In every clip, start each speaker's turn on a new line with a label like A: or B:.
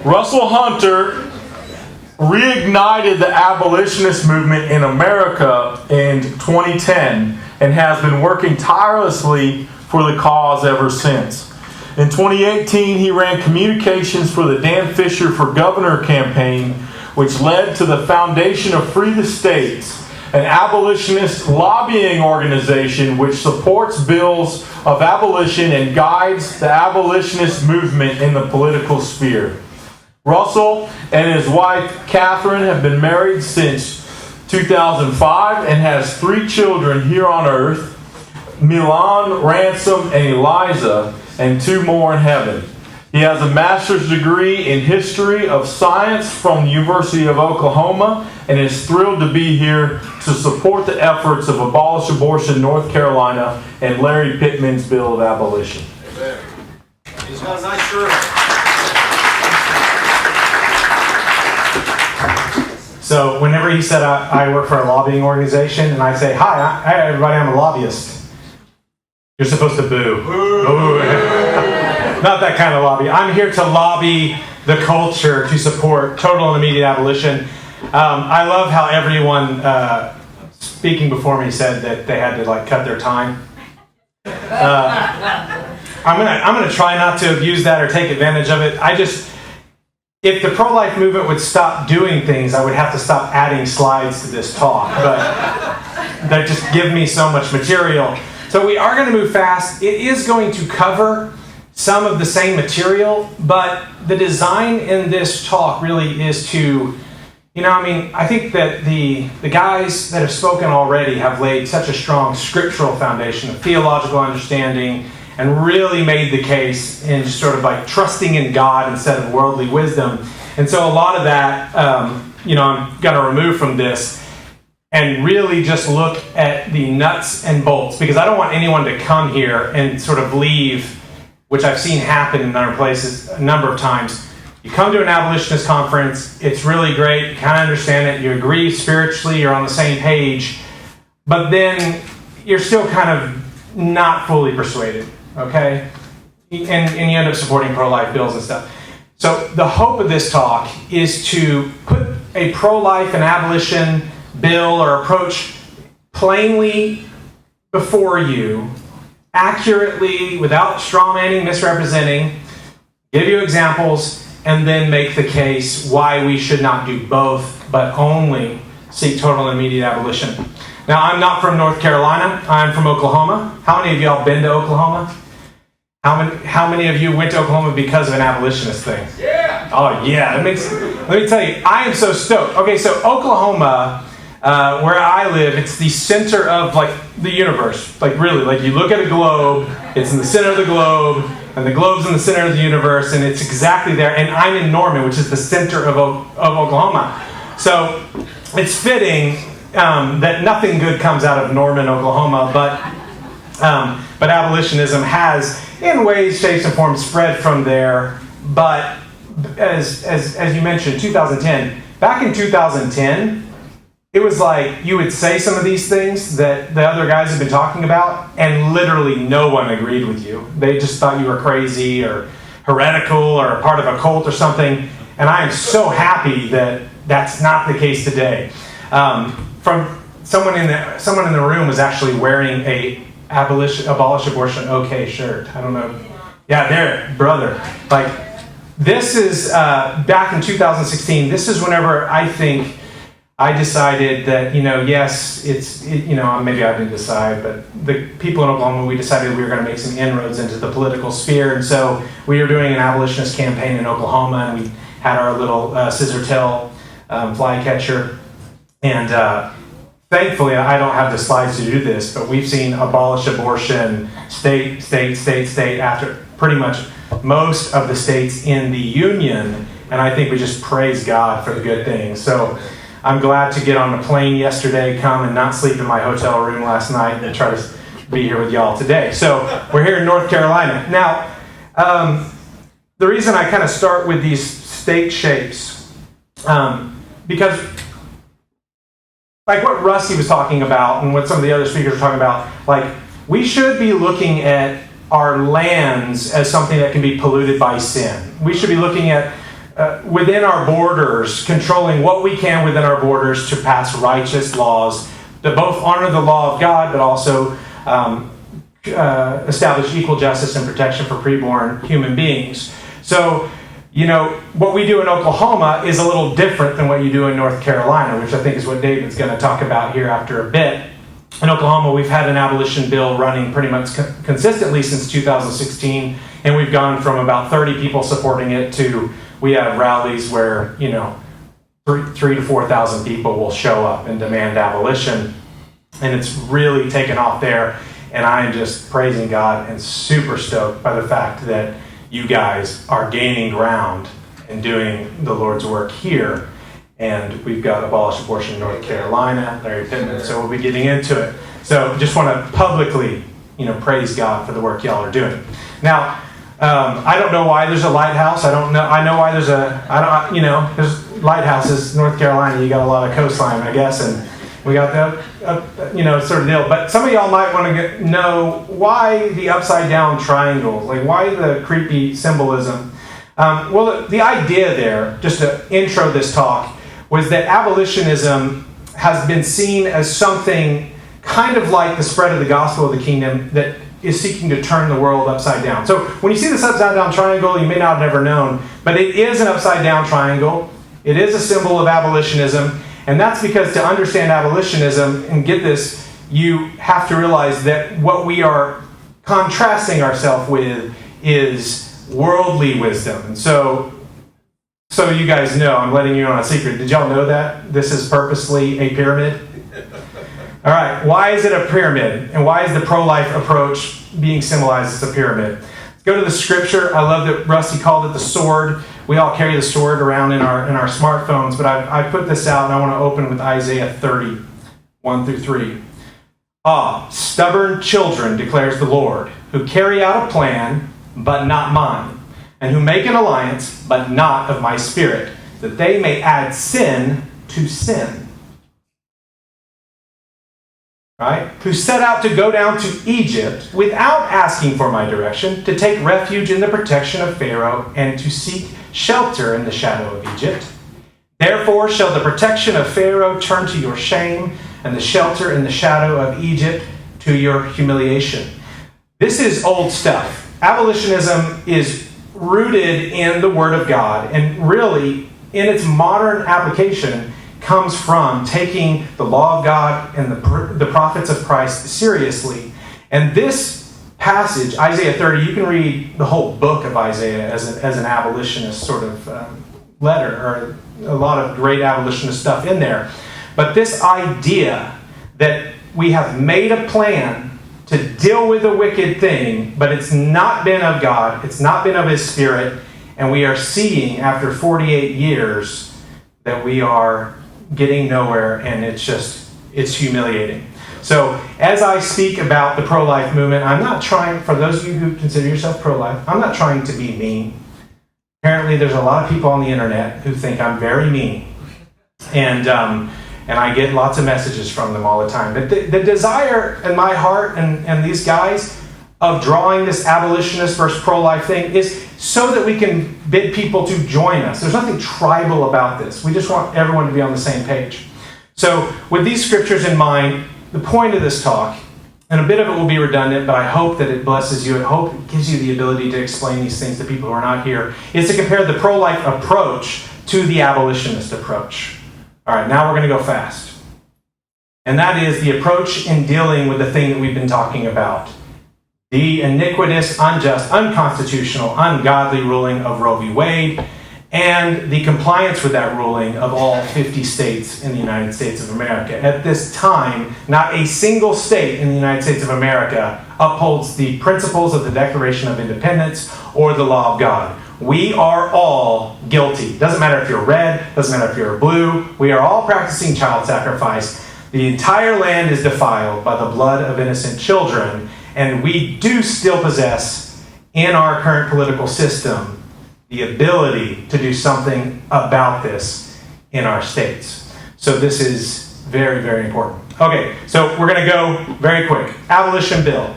A: Russel Hunter reignited the abolitionist movement in America in 2010 and has been working tirelessly for the cause ever since. In 2018, he ran communications for the Dan Fisher for Governor campaign, which led to the foundation of Free the States, an abolitionist lobbying organization which supports bills of abolition and guides the abolitionist movement in the political sphere. Russell and his wife, Catherine, have been married since 2005 and has 3 children here on earth, Milan, Ransom, and Eliza, and 2 more in heaven. He has a master's degree in history of science from the University of Oklahoma and is thrilled to be here to support the efforts of Abolish Abortion North Carolina and Larry Pittman's Bill of Abolition.
B: Amen. He's got a nice shirt.
C: So whenever he said I work for a lobbying organization, and I say, hi everybody, I'm a lobbyist, you're supposed to boo. Boo. Not that kind of lobby. I'm here to lobby the culture to support total and immediate abolition. I love how everyone speaking before me said that they had to cut their time. I'm gonna try not to abuse that or take advantage of it. If the pro-life movement would stop doing things, I would have to stop adding slides to this talk. But that just give me so much material. So we are going to move fast. It is going to cover some of the same material, but the design in this talk really is to, I think that the guys that have spoken already have laid such a strong scriptural foundation of theological understanding and really made the case in just sort of trusting in God instead of worldly wisdom. And so a lot of that, I'm going to remove from this and really just look at the nuts and bolts, because I don't want anyone to come here and sort of leave, which I've seen happen in other places a number of times. You come to an abolitionist conference, it's really great, you kind of understand it, you agree spiritually, you're on the same page, but then you're still kind of not fully persuaded. Okay? And you end up supporting pro-life bills and stuff. So the hope of this talk is to put a pro-life and abolition bill or approach plainly before you, accurately, without strawmanning, misrepresenting, give you examples, and then make the case why we should not do both, but only seek total and immediate abolition. Now, I'm not from North Carolina. I'm from Oklahoma. How many of y'all been to Oklahoma? How many of you went to Oklahoma because of an abolitionist thing?
B: Yeah.
C: Oh, yeah. Let me tell you, I am so stoked. Okay, so Oklahoma, where I live, it's the center of the universe. Really, you look at a globe, it's in the center of the globe, and the globe's in the center of the universe, and it's exactly there. And I'm in Norman, which is the center of Oklahoma. So it's fitting that nothing good comes out of Norman, Oklahoma, but abolitionism has, in ways, shapes, and forms, spread from there. But as you mentioned, 2010. Back in 2010, it was you would say some of these things that the other guys have been talking about, and literally no one agreed with you. They just thought you were crazy or heretical or a part of a cult or something. And I am so happy that that's not the case today. From someone in the room was actually wearing a Abolish Abortion OK shirt. I don't know. Yeah, there, brother. This is back in 2016. This is whenever I think I decided that, yes, maybe I didn't decide, but the people in Oklahoma, we decided we were going to make some inroads into the political sphere. And so we were doing an abolitionist campaign in Oklahoma, and we had our little scissor tail flycatcher. And thankfully, I don't have the slides to do this, but we've seen abolish abortion state after pretty much most of the states in the union. And I think we just praise God for the good things. So I'm glad to get on a plane yesterday, come and not sleep in my hotel room last night, and try to be here with y'all today. So we're here in North Carolina. Now, the reason I kind of start with these state shapes, because what Rusty was talking about and what some of the other speakers were talking about, we should be looking at our lands as something that can be polluted by sin. We should be looking at within our borders, controlling what we can within our borders to pass righteous laws that both honor the law of God, but also establish equal justice and protection for preborn human beings. So, what we do in Oklahoma is a little different than what you do in North Carolina, which I think is what David's going to talk about here after a bit. In Oklahoma, we've had an abolition bill running pretty much consistently since 2016, and we've gone from about 30 people supporting it to we have rallies where, 3,000 to 4,000 people will show up and demand abolition, and it's really taken off there. And I am just praising God and super stoked by the fact that you guys are gaining ground and doing the Lord's work here. And we've got Abolish Abortion in North Carolina, Larry Pittman, so we'll be getting into it. So just want to publicly, praise God for the work y'all are doing. Now, I don't know why there's a lighthouse. I know why there's there's lighthouses. North Carolina, you got a lot of coastline, I guess, and we got that, sort of deal. But some of y'all might want to know why the upside down triangle, like why the creepy symbolism. Well, the idea there, just to intro this talk, was that abolitionism has been seen as something kind of like the spread of the gospel of the kingdom that is seeking to turn the world upside down. So when you see this upside down triangle, you may not have never known, but it is an upside down triangle. It is a symbol of abolitionism. And that's because to understand abolitionism and get this, you have to realize that what we are contrasting ourselves with is worldly wisdom. And so you guys know, I'm letting you on a secret. Did y'all know that this is purposely a pyramid? All right, why is it a pyramid? And why is the pro-life approach being symbolized as a pyramid? Let's go to the scripture. I love that Rusty called it the sword. We all carry the sword around in our smartphones, but I put this out and I want to open with Isaiah 30, 1 through 3. Ah, stubborn children, declares the Lord, who carry out a plan, but not mine, and who make an alliance, but not of my spirit, that they may add sin to sin. Right? Who set out to go down to Egypt without asking for my direction, to take refuge in the protection of Pharaoh, and to seek shelter in the shadow of Egypt. Therefore shall the protection of Pharaoh turn to your shame, and the shelter in the shadow of Egypt to your humiliation. This is old stuff. Abolitionism is rooted in the Word of God, and really, in its modern application, comes from taking the law of God and the prophets of Christ seriously. And this passage, Isaiah 30, you can read the whole book of Isaiah as an abolitionist sort of letter, or a lot of great abolitionist stuff in there. But this idea that we have made a plan to deal with a wicked thing, but it's not been of God, it's not been of His Spirit, and we are seeing after 48 years that we are getting nowhere, and it's humiliating. So as I speak about the pro-life movement, I'm not trying, for those of you who consider yourself pro-life, I'm not trying to be mean. Apparently there's a lot of people on the internet who think I'm very mean. And I get lots of messages from them all the time. But the desire in my heart and these guys of drawing this abolitionist versus pro-life thing is so that we can bid people to join us. There's nothing tribal about this. We just want everyone to be on the same page. So with these scriptures in mind, the point of this talk, and a bit of it will be redundant, but I hope that it blesses you. I hope it gives you the ability to explain these things to people who are not here, is to compare the pro-life approach to the abolitionist approach. All right, now we're going to go fast. And that is the approach in dealing with the thing that we've been talking about. The iniquitous, unjust, unconstitutional, ungodly ruling of Roe v. Wade, and the compliance with that ruling of all 50 states in the United States of America. At this time, not a single state in the United States of America upholds the principles of the Declaration of Independence or the law of God. We are all guilty. Doesn't matter if you're red, doesn't matter if you're blue. We are all practicing child sacrifice. The entire land is defiled by the blood of innocent children, and we do still possess, in our current political system, the ability to do something about this in our states. So this is very, very important. Okay, so we're going to go very quick. Abolition bill.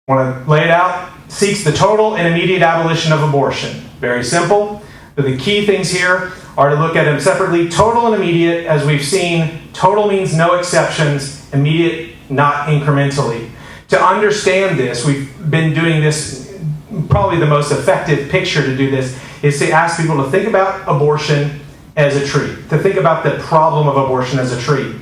C: Want to lay it out? Seeks the total and immediate abolition of abortion. Very simple. But the key things here are to look at them separately. Total and immediate, as we've seen, total means no exceptions, immediate, not incrementally. To understand this, we've been doing this, probably the most effective picture to do this is to ask people to think about abortion as a tree, to think about the problem of abortion as a tree.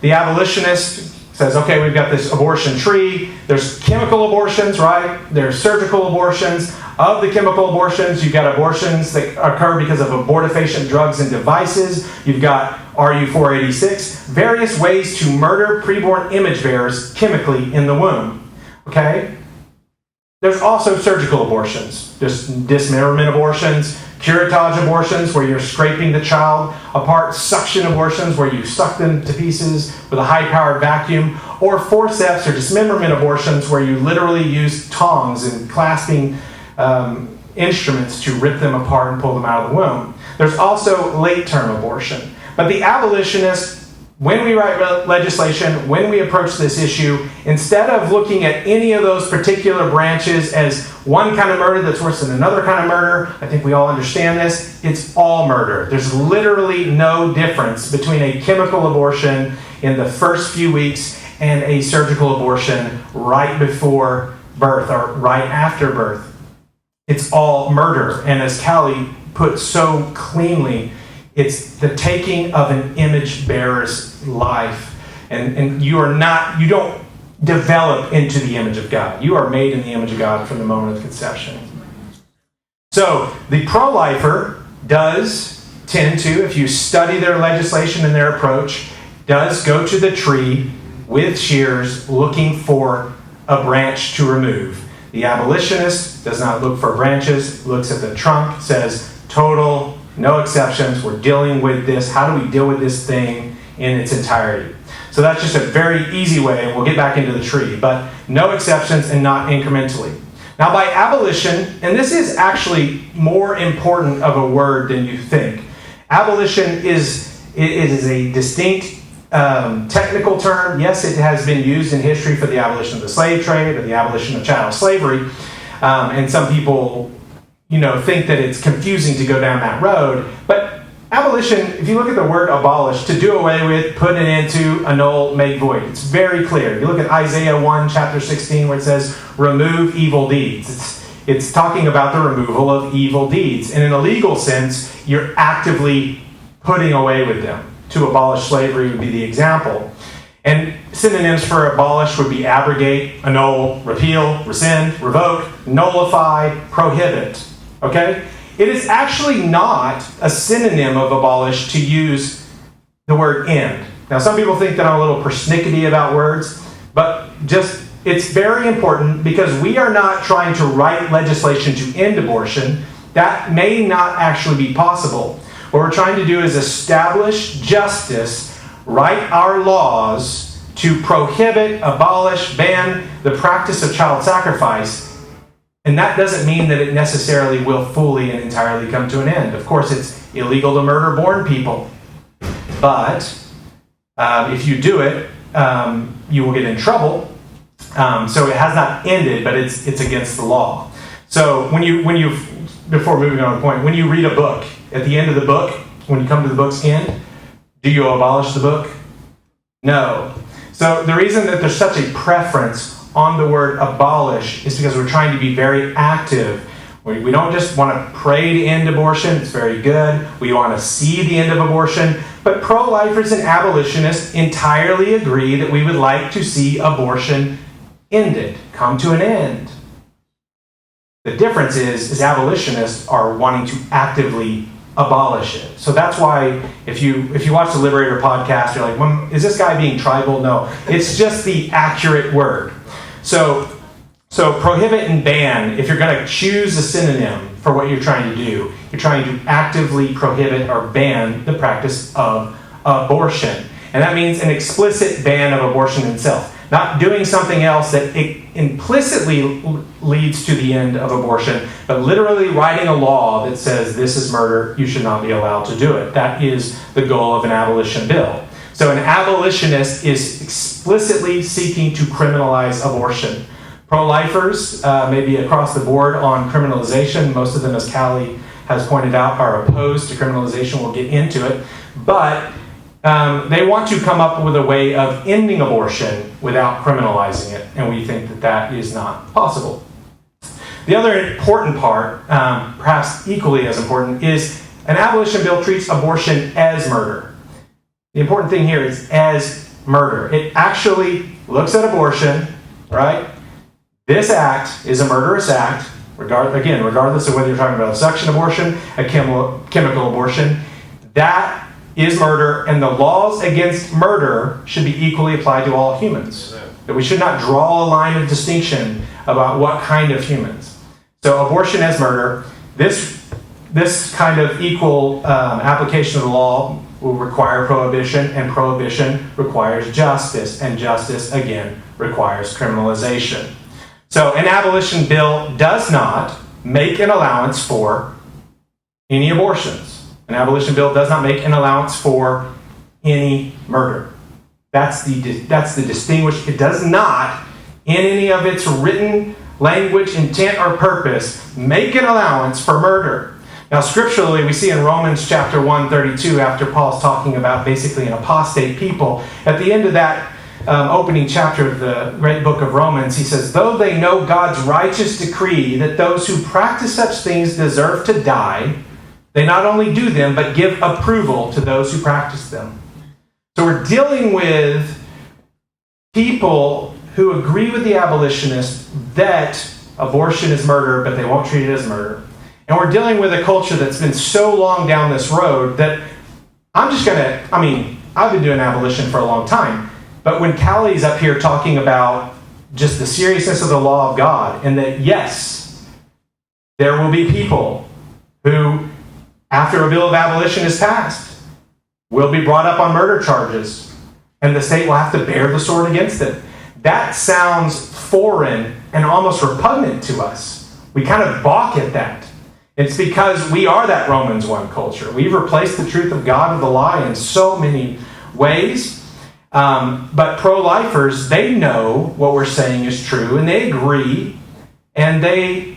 C: The abolitionist says, okay, we've got this abortion tree. There's chemical abortions, right? There's surgical abortions. Of the chemical abortions, you've got abortions that occur because of abortifacient drugs and devices. You've got RU486, various ways to murder preborn image bearers chemically in the womb. Okay? There's also surgical abortions. There's dismemberment abortions, curettage abortions, where you're scraping the child apart, suction abortions, where you suck them to pieces with a high-powered vacuum, or forceps or dismemberment abortions, where you literally use tongs and clasping instruments to rip them apart and pull them out of the womb. There's also late-term abortion. But the abolitionists, when we write legislation, when we approach this issue, instead of looking at any of those particular branches as one kind of murder that's worse than another kind of murder, I think we all understand this, it's all murder. There's literally no difference between a chemical abortion in the first few weeks and a surgical abortion right before birth or right after birth. It's all murder. And as Callie put so cleanly, it's the taking of an image bearer's life. And you don't develop into the image of God. You are made in the image of God from the moment of conception. So the pro-lifer does tend to, if you study their legislation and their approach, does go to the tree with shears looking for a branch to remove. The abolitionist does not look for branches, looks at the trunk, says total, no exceptions, we're dealing with this. How do we deal with this thing in its entirety? So that's just a very easy way, and we'll get back into the tree, but no exceptions and not incrementally. Now by abolition, and this is actually more important of a word than you think. Abolition is a distinct technical term. Yes, it has been used in history for the abolition of the slave trade or the abolition of chattel slavery. And some people, think that it's confusing to go down that road. But abolition, if you look at the word abolish, to do away with, put an end to, annul, make void. It's very clear. You look at Isaiah 1, chapter 16, where it says, remove evil deeds. It's talking about the removal of evil deeds. And in a legal sense, you're actively putting away with them. To abolish slavery would be the example. And synonyms for abolish would be abrogate, annul, repeal, rescind, revoke, nullify, prohibit. Okay? It is actually not a synonym of abolish to use the word end. Now, some people think that I'm a little persnickety about words, but it's very important because we are not trying to write legislation to end abortion. That may not actually be possible. What we're trying to do is establish justice, write our laws to prohibit, abolish, ban the practice of child sacrifice. And that doesn't mean that it necessarily will fully and entirely come to an end. Of course, it's illegal to murder born people. But if you do it, you will get in trouble. So it has not ended, but it's against the law. So before moving on to the point, when you read a book, at the end of the book, when you come to the book's end, do you abolish the book? No. So the reason that there's such a preference on the word abolish is because we're trying to be very active. We don't just want to pray to end abortion. It's very good. We want to see the end of abortion. But pro-lifers and abolitionists entirely agree that we would like to see abortion ended, come to an end. The difference is abolitionists are wanting to actively abolish it. So that's why if you watch the Liberator podcast, you're like, is this guy being tribal? No. It's just the accurate word. So prohibit and ban, if you're going to choose a synonym for what you're trying to do, you're trying to actively prohibit or ban the practice of abortion. And that means an explicit ban of abortion itself. Not doing something else that implicitly leads to the end of abortion, but literally writing a law that says this is murder, you should not be allowed to do it. That is the goal of an abolition bill. So an abolitionist is explicitly seeking to criminalize abortion. Pro-lifers, maybe across the board on criminalization, most of them, as Callie has pointed out, are opposed to criminalization. We'll get into it. But they want to come up with a way of ending abortion without criminalizing it, and we think that that is not possible. The other important part, perhaps equally as important, is an abolition bill treats abortion as murder. The important thing here is as murder. It actually looks at abortion, right? This act is a murderous act, regardless of whether you're talking about a suction abortion, a chemical abortion. That is murder, and the laws against murder should be equally applied to all humans. That we should not draw a line of distinction about what kind of humans. So abortion as murder, this kind of equal application of the law will require prohibition, and prohibition requires justice, and justice, again, requires criminalization. So an abolition bill does not make an allowance for any abortions. An abolition bill does not make an allowance for any murder. That's the distinguished. It does not, in any of its written language, intent, or purpose, make an allowance for murder. Now, scripturally, we see in Romans chapter 1:32, after Paul's talking about basically an apostate people, at the end of that opening chapter of the great book of Romans, he says, though they know God's righteous decree that those who practice such things deserve to die, they not only do them, but give approval to those who practice them. So we're dealing with people who agree with the abolitionists that abortion is murder, but they won't treat it as murder. And we're dealing with a culture that's been so long down this road that I've been doing abolition for a long time, but when Callie's up here talking about just the seriousness of the law of God, and that yes, there will be people who, after a bill of abolition is passed, will be brought up on murder charges, and the state will have to bear the sword against it. That sounds foreign and almost repugnant to us. We kind of balk at that. It's because we are that Romans 1 culture. We've replaced the truth of God with a lie in so many ways. But pro-lifers, they know what we're saying is true, and they agree, and they,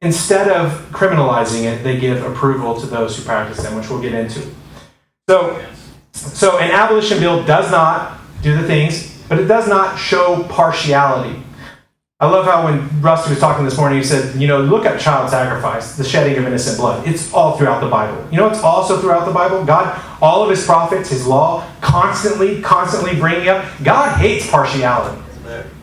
C: instead of criminalizing it, they give approval to those who practice them, which we'll get into. So an abolition bill does not do the things, but it does not show partiality. I love how when Rusty was talking this morning, he said, look at child sacrifice, the shedding of innocent blood. It's all throughout the Bible. You know what's also throughout the Bible? God, all of his prophets, his law, constantly bringing up. God hates partiality.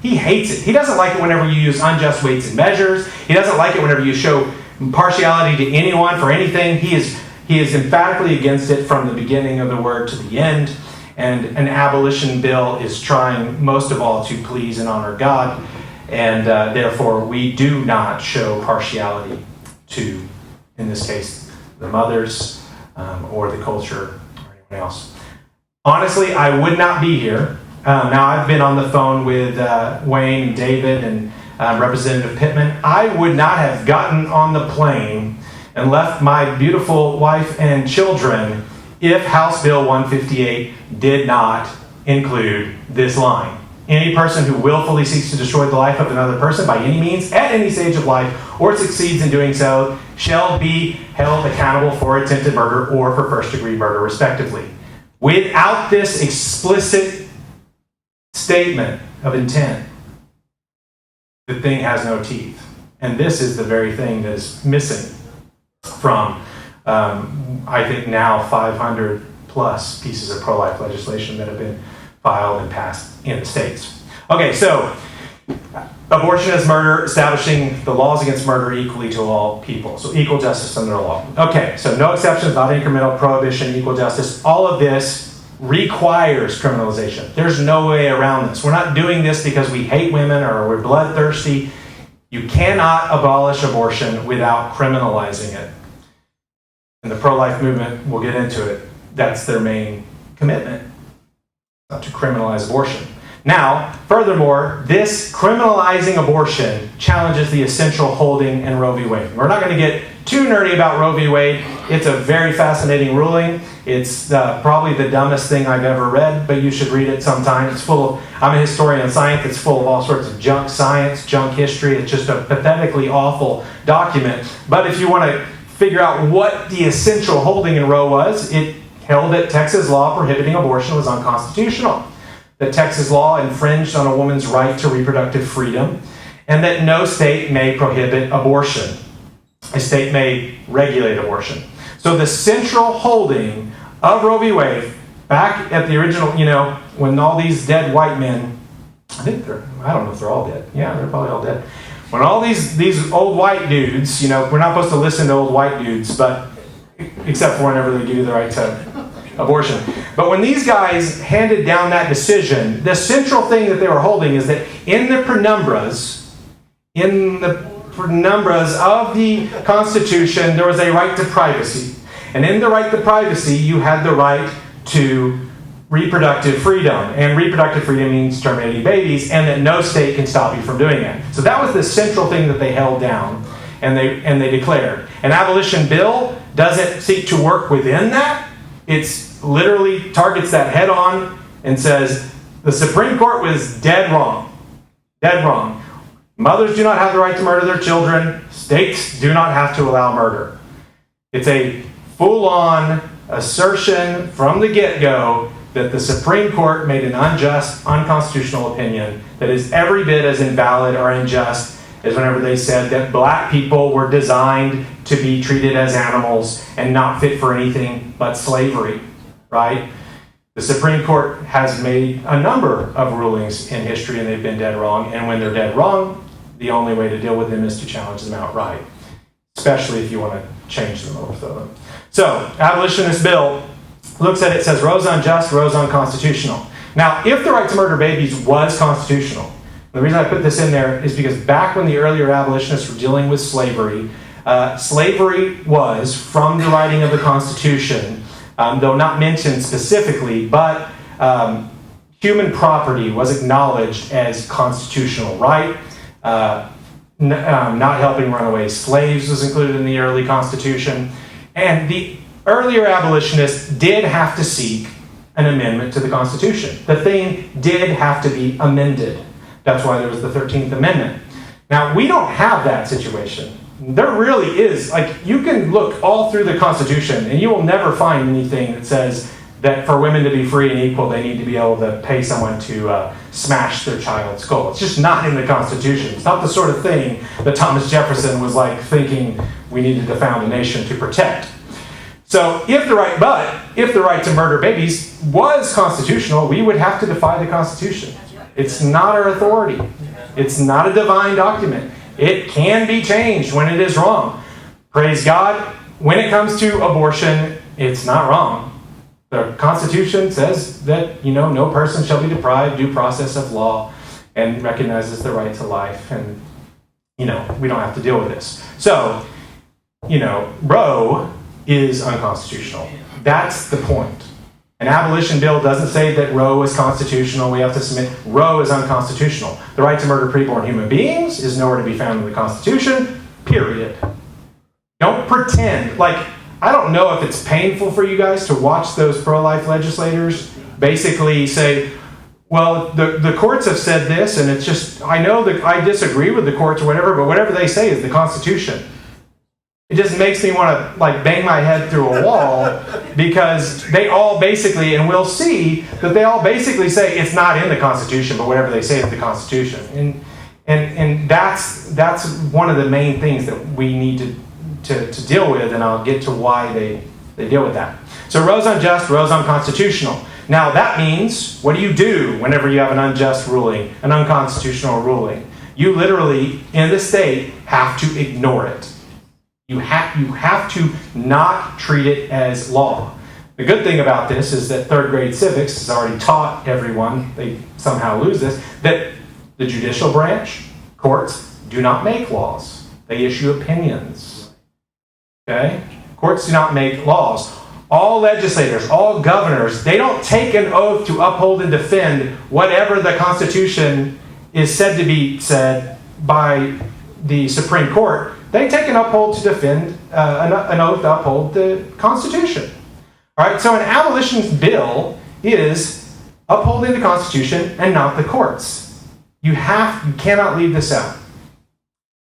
C: He hates it. He doesn't like it whenever you use unjust weights and measures. He doesn't like it whenever you show partiality to anyone for anything. He is emphatically against it from the beginning of the word to the end. And an abolition bill is trying most of all to please and honor God. And therefore, we do not show partiality to, in this case, the mothers or the culture or anyone else. Honestly, I would not be here. Now, I've been on the phone with Wayne and David and Representative Pittman. I would not have gotten on the plane and left my beautiful wife and children if House Bill 158 did not include this line. Any person who willfully seeks to destroy the life of another person by any means, at any stage of life, or succeeds in doing so, shall be held accountable for attempted murder or for first-degree murder, respectively. Without this explicit statement of intent, the thing has no teeth. And this is the very thing that is missing from, I think now 500 plus pieces of pro-life legislation that have been filed and passed in the States. Okay, so abortion as murder, establishing the laws against murder equally to all people. So equal justice under the law. Okay, so no exceptions, not incremental, prohibition, equal justice. All of this requires criminalization. There's no way around this. We're not doing this because we hate women or we're bloodthirsty. You cannot abolish abortion without criminalizing it. And the pro-life movement, we'll get into it, that's their main commitment. To criminalize abortion. Now, furthermore, this criminalizing abortion challenges the essential holding in Roe v. Wade. We're not going to get too nerdy about Roe v. Wade. It's a very fascinating ruling. It's probably the dumbest thing I've ever read, but you should read it sometime. It's full of, I'm a historian of science, it's full of all sorts of junk science, junk history. It's just a pathetically awful document. But if you want to figure out what the essential holding in Roe was, it held that Texas law prohibiting abortion was unconstitutional, that Texas law infringed on a woman's right to reproductive freedom, and that no state may prohibit abortion. A state may regulate abortion. So the central holding of Roe v. Wade, back at the original, when all these dead white men, I don't know if they're all dead. Yeah, they're probably all dead. When all these old white dudes, we're not supposed to listen to old white dudes, but except for whenever they give you the right to abortion. But when these guys handed down that decision, the central thing that they were holding is that in the penumbras of the Constitution, there was a right to privacy. And in the right to privacy, you had the right to reproductive freedom. And reproductive freedom means terminating babies, and that no state can stop you from doing that. So that was the central thing that they held down, and they declared. An abolition bill doesn't seek to work within that. It's literally targets that head on and says, the Supreme Court was dead wrong. Dead wrong. Mothers do not have the right to murder their children. States do not have to allow murder. It's a full-on assertion from the get-go that the Supreme Court made an unjust, unconstitutional opinion that is every bit as invalid or unjust as whenever they said that black people were designed to be treated as animals and not fit for anything but slavery, right? The Supreme Court has made a number of rulings in history, and they've been dead wrong. And when they're dead wrong, the only way to deal with them is to challenge them outright, especially if you want to change them or overthrow them. So, abolitionist bill looks at it, says Roe's unjust, Roe's unconstitutional. Now, if the right to murder babies was constitutional, the reason I put this in there is because back when the earlier abolitionists were dealing with slavery, slavery was, from the writing of the Constitution, though not mentioned specifically, but human property was acknowledged as constitutional right. Not helping runaway slaves was included in the early Constitution. And the earlier abolitionists did have to seek an amendment to the Constitution. The thing did have to be amended. That's why there was the 13th Amendment. Now, we don't have that situation. There really is, you can look all through the Constitution and you will never find anything that says that for women to be free and equal, they need to be able to pay someone to smash their child's skull. It's just not in the Constitution. It's not the sort of thing that Thomas Jefferson was thinking we needed to found a nation to protect. So if the right to murder babies was constitutional, we would have to defy the Constitution. It's not our authority. It's not a divine document. It can be changed when it is wrong. Praise God. When it comes to abortion, it's not wrong. The Constitution says that, no person shall be deprived due process of law, and recognizes the right to life. And, we don't have to deal with this. So, Roe is unconstitutional. That's the point. An abolition bill doesn't say that Roe is constitutional. We have to submit Roe is unconstitutional. The right to murder preborn human beings is nowhere to be found in the Constitution, period. Don't pretend. I don't know if it's painful for you guys to watch those pro-life legislators basically say, well, the courts have said this, and it's just, I know that I disagree with the courts or whatever, but whatever they say is the Constitution. It just makes me want to bang my head through a wall, because they all basically, and we'll see that they all basically say it's not in the Constitution, but whatever they say is the Constitution. And that's one of the main things that we need to deal with, and I'll get to why they deal with that. So Roe's unjust, Roe's unconstitutional. Now that means, what do you do whenever you have an unjust ruling, an unconstitutional ruling? You literally, in the state, have to ignore it. You have to not treat it as law. The good thing about this is that third grade civics has already taught everyone, they somehow lose this, that the judicial branch, courts, do not make laws. They issue opinions. Okay? Courts do not make laws. All legislators, all governors, they don't take an oath to uphold and defend whatever the Constitution is said to be said by the Supreme Court. They take an oath to defend, an oath to uphold the Constitution. All right, so an abolition bill is upholding the Constitution and not the courts. You cannot leave this out.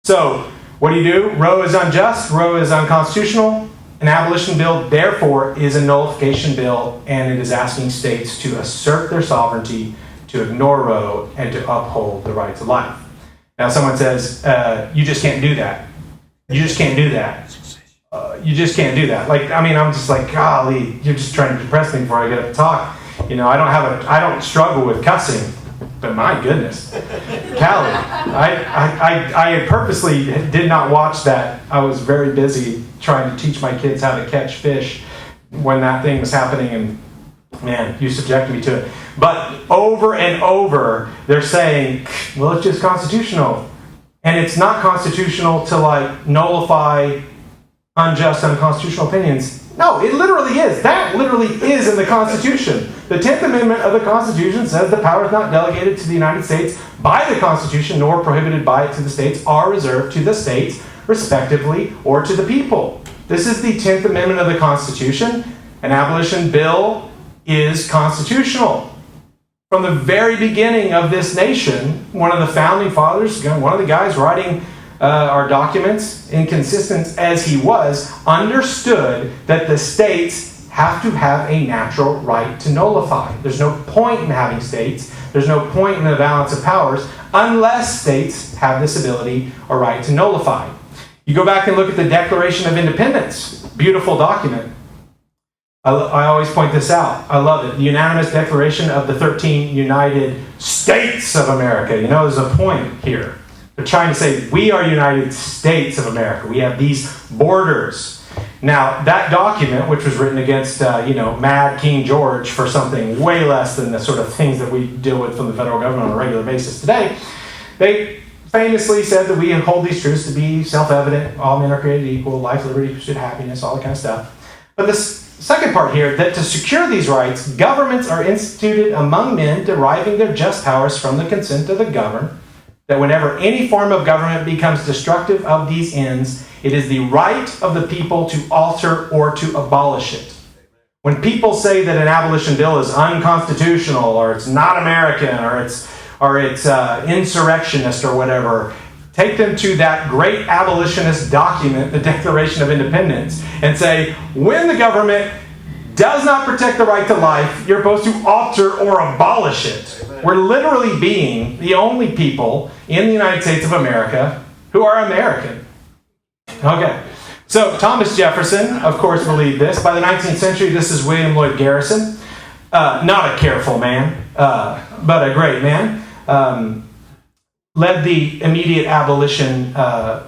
C: So What do you do? Roe is unjust. Roe is unconstitutional. An abolition bill, therefore, is a nullification bill, and it is asking states to assert their sovereignty, to ignore Roe, and to uphold the right to life. Now, someone says, you just can't do that. You just can't do that. You just can't do that. I'm just like, golly, you're just trying to depress me before I get up to talk. I don't struggle with cussing, but my goodness, Callie, I purposely did not watch that. I was very busy trying to teach my kids how to catch fish when that thing was happening, and man, you subjected me to it. But over and over, they're saying, well, it's just constitutional. And it's not constitutional to nullify unjust, unconstitutional opinions. No, it literally is. That literally is in the Constitution. The 10th Amendment of the Constitution says the powers not delegated to the United States by the Constitution nor prohibited by it to the states are reserved to the states, respectively, or to the people. This is the 10th Amendment of the Constitution. An abolition bill is constitutional. From the very beginning of this nation, one of the founding fathers, one of the guys writing our documents, inconsistent as he was, understood that the states have to have a natural right to nullify. There's no point in having states. There's no point in the balance of powers unless states have this ability or right to nullify. You go back and look at the Declaration of Independence. Beautiful document. I always point this out. I love it. The unanimous declaration of the 13 United States of America. There's a point here. They're trying to say, we are United States of America. We have these borders. Now, that document, which was written against, Mad King George for something way less than the sort of things that we deal with from the federal government on a regular basis today, they famously said that we hold these truths to be self-evident. All men are created equal. Life, liberty, pursuit, happiness, all that kind of stuff. But this second part here, that to secure these rights, governments are instituted among men deriving their just powers from the consent of the governed, that whenever any form of government becomes destructive of these ends, it is the right of the people to alter or to abolish it. When people say that an abolition bill is unconstitutional, or it's not American, or it's insurrectionist or whatever, take them to that great abolitionist document, the Declaration of Independence, and say, when the government does not protect the right to life, you're supposed to alter or abolish it. We're literally being the only people in the United States of America who are American. Okay, so Thomas Jefferson, of course, believed this. By the 19th century, this is William Lloyd Garrison. Not a careful man, but a great man. Led the immediate abolition kind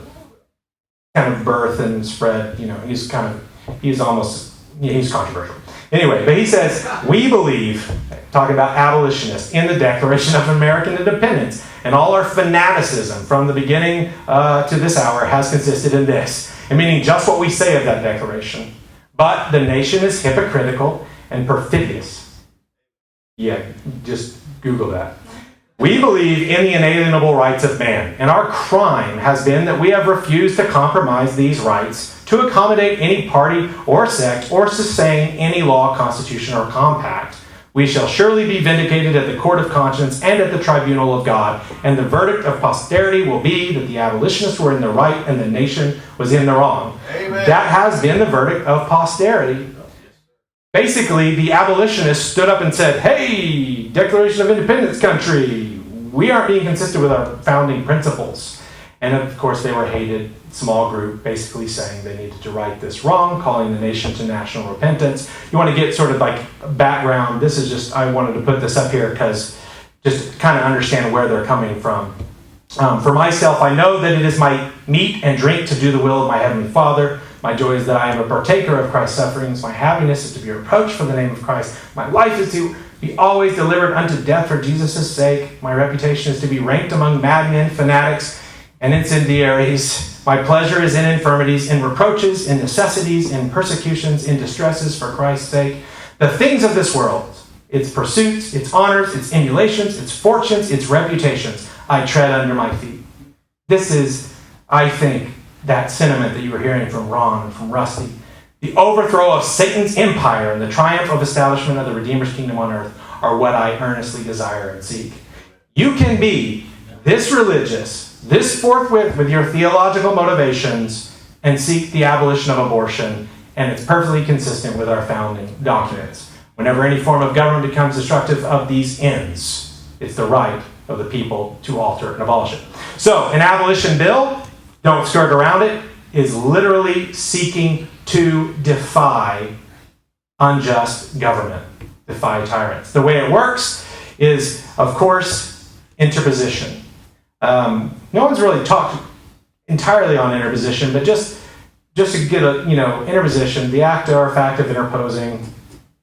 C: of birth and spread. He's controversial. Anyway, but he says, we believe, talking about abolitionists, in the Declaration of American Independence, and all our fanaticism from the beginning to this hour has consisted in this, and meaning just what we say of that declaration. But the nation is hypocritical and perfidious. Yeah, just Google that. We believe in the inalienable rights of man, and our crime has been that we have refused to compromise these rights to accommodate any party or sect or sustain any law, constitution, or compact. We shall surely be vindicated at the court of conscience and at the tribunal of God, and the verdict of posterity will be that the abolitionists were in the right and the nation was in the wrong.
B: Amen.
C: That has been the verdict of posterity. Basically, the abolitionists stood up and said, hey, Declaration of Independence country, we aren't being consistent with our founding principles. And of course, they were a hated small group, basically saying they needed to right this wrong, calling the nation to national repentance. You want to get sort of background. This is just, I wanted to put this up here because just kind of understand where they're coming from. For myself, I know that it is my meat and drink to do the will of my Heavenly Father. My joy is that I am a partaker of Christ's sufferings. My happiness is to be reproached for the name of Christ. My life is to be always delivered unto death for Jesus' sake. My reputation is to be ranked among madmen, fanatics, and incendiaries. My pleasure is in infirmities, in reproaches, in necessities, in persecutions, in distresses for Christ's sake. The things of this world, its pursuits, its honors, its emulations, its fortunes, its reputations, I tread under my feet. This is, I think, that sentiment that you were hearing from Ron and from Rusty. The overthrow of Satan's empire and the triumph of establishment of the Redeemer's kingdom on earth are what I earnestly desire and seek. You can be this religious, this forthwith with your theological motivations and seek the abolition of abortion, and it's perfectly consistent with our founding documents. Whenever any form of government becomes destructive of these ends, it's the right of the people to alter and abolish it. So, an abolition bill, don't skirt around it, is literally seeking to defy unjust government, defy tyrants. The way it works is, of course, interposition. No one's really talked entirely on interposition, but just to get a, interposition, the act or fact of interposing,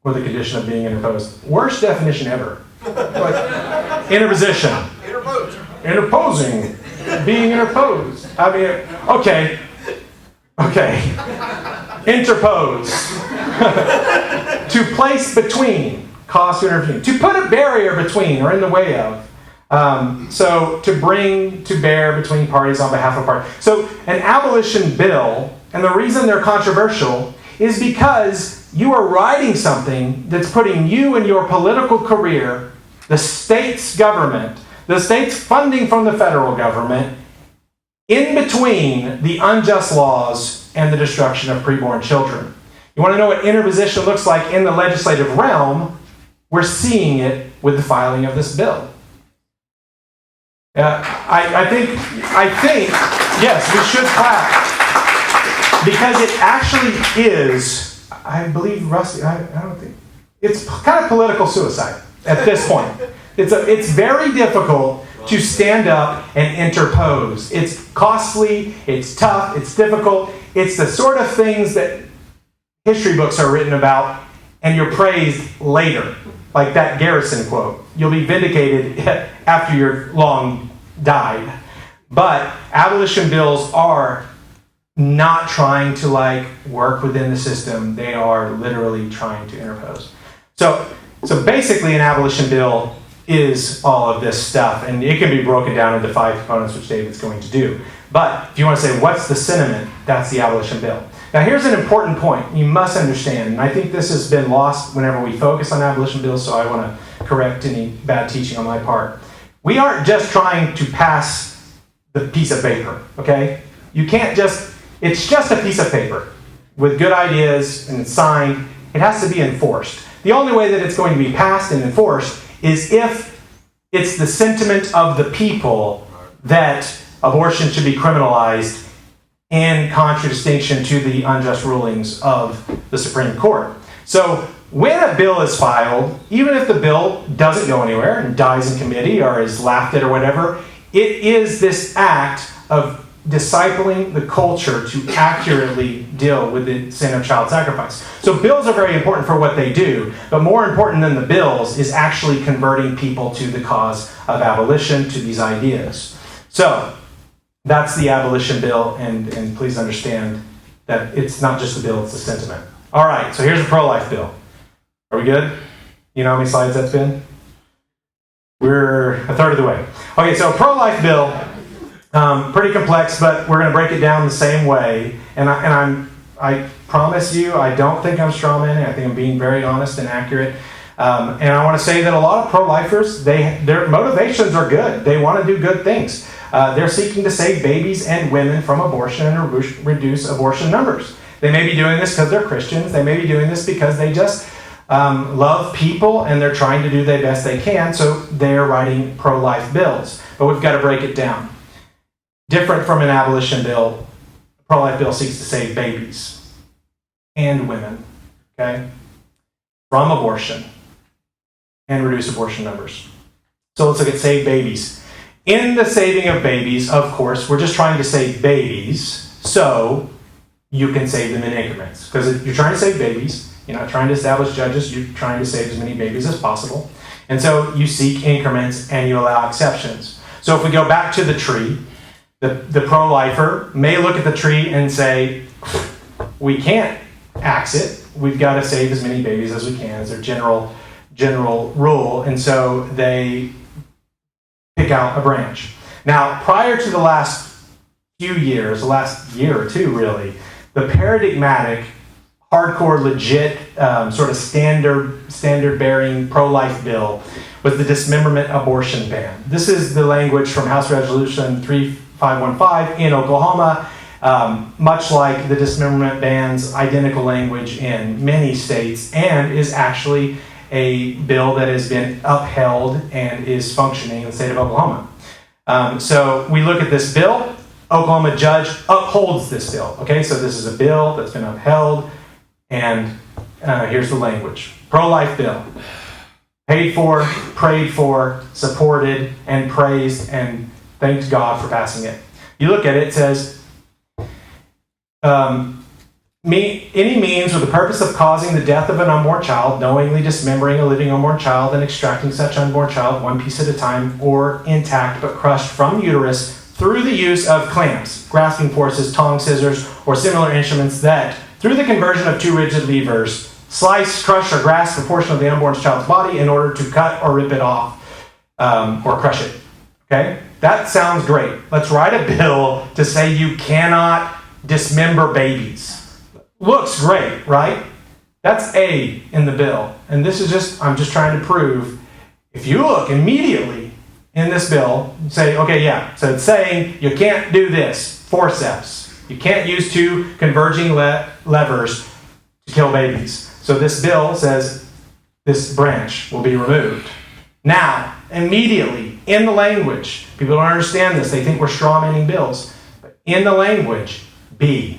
C: or the condition of being interposed. Worst definition ever. Like, interposition. Interposing. Being interposed. I mean, okay. Interpose. To place between. Cause to intervene. To put a barrier between or in the way of. So to bring to bear between parties on behalf of parties. So an abolition bill, and the reason they're controversial is because you are writing something that's putting you and your political career, the state's government, the state's funding from the federal government, in between the unjust laws and the destruction of preborn children. You want to know what interposition looks like in the legislative realm? We're seeing it with the filing of this bill. I think, yes, we should clap. Because it actually is, I believe, Rusty, I don't think, it's kind of political suicide at this point. It's very difficult to stand up and interpose. It's costly, it's tough, it's difficult. It's the sort of things that history books are written about, and you're praised later. Like that Garrison quote. You'll be vindicated after you're long died. But abolition bills are not trying to work within the system. They are literally trying to interpose. So basically an abolition bill is all of this stuff, and it can be broken down into 5 components, which David's going to do. But if you want to say, what's the sentiment? That's the abolition bill. Now here's an important point you must understand, and I think this has been lost whenever we focus on abolition bills, so I want to correct any bad teaching on my part. We aren't just trying to pass the piece of paper, okay? You can't it's just a piece of paper with good ideas and it's signed. It has to be enforced. The only way that it's going to be passed and enforced is if it's the sentiment of the people that abortion should be criminalized in contradistinction to the unjust rulings of the Supreme Court. So when a bill is filed, even if the bill doesn't go anywhere and dies in committee or is laughed at or whatever, it is this act of discipling the culture to accurately deal with the sin of child sacrifice. So bills are very important for what they do, but more important than the bills is actually converting people to the cause of abolition, to these ideas. So that's the abolition bill, and please understand that it's not just the bill, it's the sentiment. All right, so here's the pro-life bill. Are we good? You know how many slides that's been? We're a third of the way. Okay, so a pro-life bill, pretty complex, but we're going to break it down the same way. And I promise you, I don't think I'm strawmanning. I think I'm being very honest and accurate. And I want to say that a lot of pro-lifers, their motivations are good. They want to do good things. They're seeking to save babies and women from abortion and reduce abortion numbers. They may be doing this because they're Christians. They may be doing this because they just love people and they're trying to do the best they can. So they're writing pro-life bills. But we've got to break it down. Different from an abolition bill, a pro-life bill seeks to save babies and women, okay, from abortion and reduce abortion numbers. So let's look at save babies. In the saving of babies, of course, we're just trying to save babies so you can save them in increments. Because if you're trying to save babies, you're not trying to establish judges, you're trying to save as many babies as possible. And so you seek increments and you allow exceptions. So if we go back to the tree, the pro-lifer may look at the tree and say, we can't axe it. We've got to save as many babies as we can as their general rule. And so they pick out a branch. Now, prior to the last few years, the last year or two really, the paradigmatic, hardcore, legit, sort of standard-bearing pro-life bill was the dismemberment abortion ban. This is the language from House Resolution 3 515 in Oklahoma. Much like the dismemberment bans, identical language in many states, and is actually a bill that has been upheld and is functioning in the state of Oklahoma. So we look at this bill. Oklahoma judge upholds this bill. Okay, so this is a bill that's been upheld, and here's the language. Pro-life bill. Paid for, prayed for, supported, and praised, and thanked God for passing it. You look at it, it says, any means with the purpose of causing the death of an unborn child, knowingly dismembering a living unborn child and extracting such unborn child one piece at a time or intact but crushed from uterus through the use of clamps, grasping forces, tongs, scissors, or similar instruments that, through the conversion of two rigid levers, slice, crush, or grasp a portion of the unborn child's body in order to cut or rip it off or crush it. Okay? That sounds great. Let's write a bill to say you cannot dismember babies. Looks great, right? That's A in the bill. And this is I'm just trying to prove, if you look immediately in this bill, say, okay, yeah, so it's saying you can't do this, forceps. You can't use two converging levers to kill babies. So this bill says this branch will be removed. Now, immediately, in the language, people don't understand this. They think we're strawmanning bills. But in the language, B.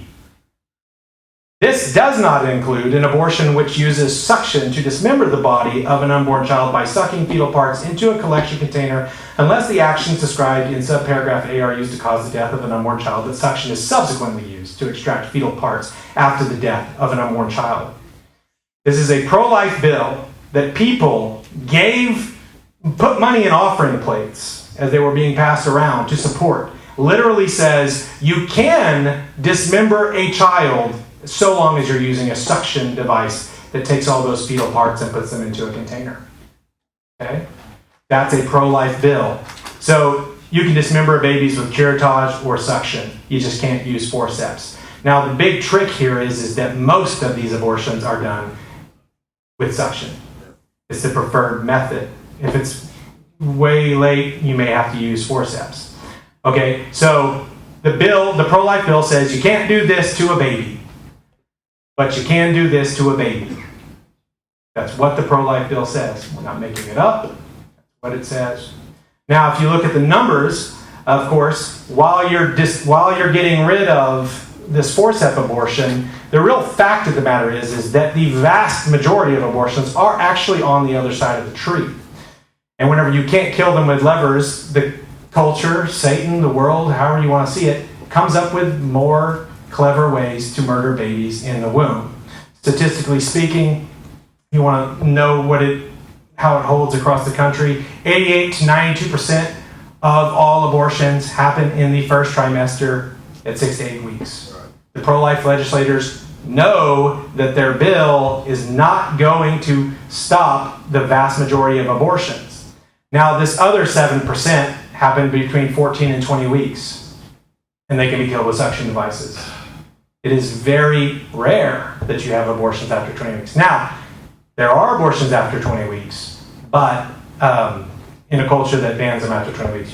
C: This does not include an abortion which uses suction to dismember the body of an unborn child by sucking fetal parts into a collection container unless the actions described in subparagraph A are used to cause the death of an unborn child, but suction is subsequently used to extract fetal parts after the death of an unborn child. This is a pro-life bill that people put money in offering plates as they were being passed around to support. Literally says you can dismember a child so long as you're using a suction device that takes all those fetal parts and puts them into a container. Okay? That's a pro-life bill. So you can dismember babies with curettage or suction. You just can't use forceps. Now the big trick here is that most of these abortions are done with suction. It's the preferred method. If it's way late, you may have to use forceps. Okay, so the pro-life bill says you can't do this to a baby, but you can do this to a baby. That's what the pro-life bill says. We're not making it up. That's what it says. Now, if you look at the numbers, of course, while you're getting rid of this forceps abortion, the real fact of the matter is that the vast majority of abortions are actually on the other side of the tree. And whenever you can't kill them with levers, the culture, Satan, the world, however you want to see it, comes up with more clever ways to murder babies in the womb. Statistically speaking, you want to know how it holds across the country. 88 to 92% of all abortions happen in the first trimester at 6 to 8 weeks. The pro-life legislators know that their bill is not going to stop the vast majority of abortions. Now, this other 7% happen between 14 and 20 weeks, and they can be killed with suction devices. It is very rare that you have abortions after 20 weeks. Now, there are abortions after 20 weeks, but in a culture that bans them after 20 weeks,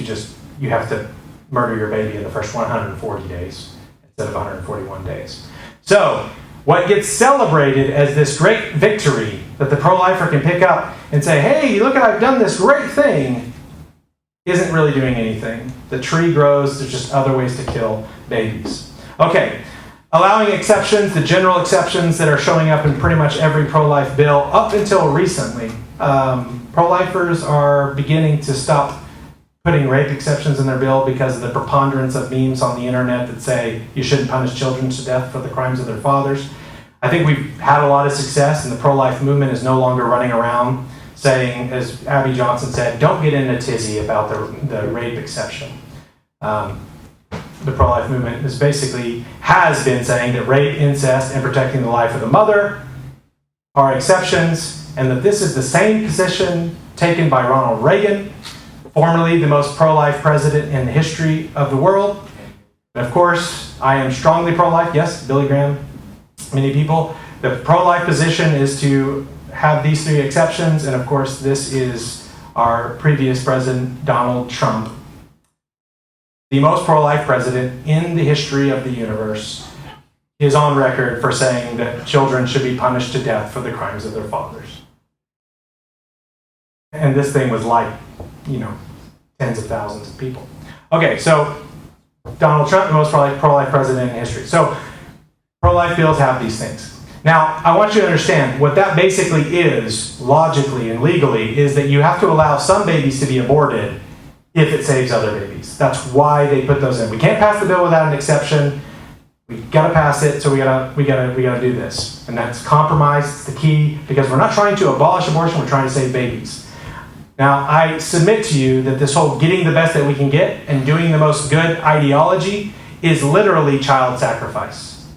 C: you have to murder your baby in the first 140 days instead of 141 days. So, what gets celebrated as this great victory that the pro-lifer can pick up and say, hey, look, I've done this great thing, isn't really doing anything. The tree grows, there's just other ways to kill babies. Okay, allowing exceptions, the general exceptions that are showing up in pretty much every pro-life bill up until recently. Pro-lifers are beginning to stop putting rape exceptions in their bill because of the preponderance of memes on the internet that say you shouldn't punish children to death for the crimes of their fathers. I think we've had a lot of success, and the pro-life movement is no longer running around saying, as Abby Johnson said, don't get in a tizzy about the rape exception. The pro-life movement has been saying that rape, incest, and protecting the life of the mother are exceptions, and that this is the same position taken by Ronald Reagan, formerly the most pro-life president in the history of the world. And of course, I am strongly pro-life. Yes, Billy Graham, many people. The pro-life position is to have these three exceptions, and of course, this is our previous president, Donald Trump, the most pro-life president in the history of the universe, is on record for saying that children should be punished to death for the crimes of their fathers. And this thing was like, tens of thousands of people. Okay, so Donald Trump, the most pro-life president in history. So pro-life bills have these things. Now, I want you to understand what that basically is, logically and legally, is that you have to allow some babies to be aborted if it saves other babies. That's why they put those in. We can't pass the bill without an exception. We got to pass it, so we got to do this. And that's compromise. It's the key, because we're not trying to abolish abortion, we're trying to save babies. Now, I submit to you that this whole getting the best that we can get and doing the most good ideology is literally child sacrifice.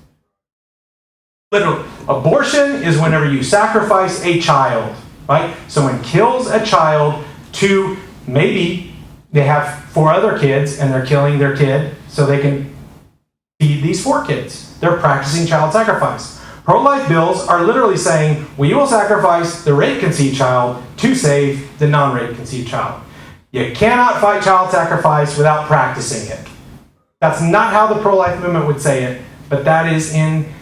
C: Literally. Abortion is whenever you sacrifice a child, right? Someone kills a child to, maybe they have 4 other kids and they're killing their kid so they can feed these 4 kids. They're practicing child sacrifice. Pro-life bills are literally saying, we will sacrifice the rape-conceived child to save the non-rape-conceived child. You cannot fight child sacrifice without practicing it. That's not how the pro-life movement would say it, but that is in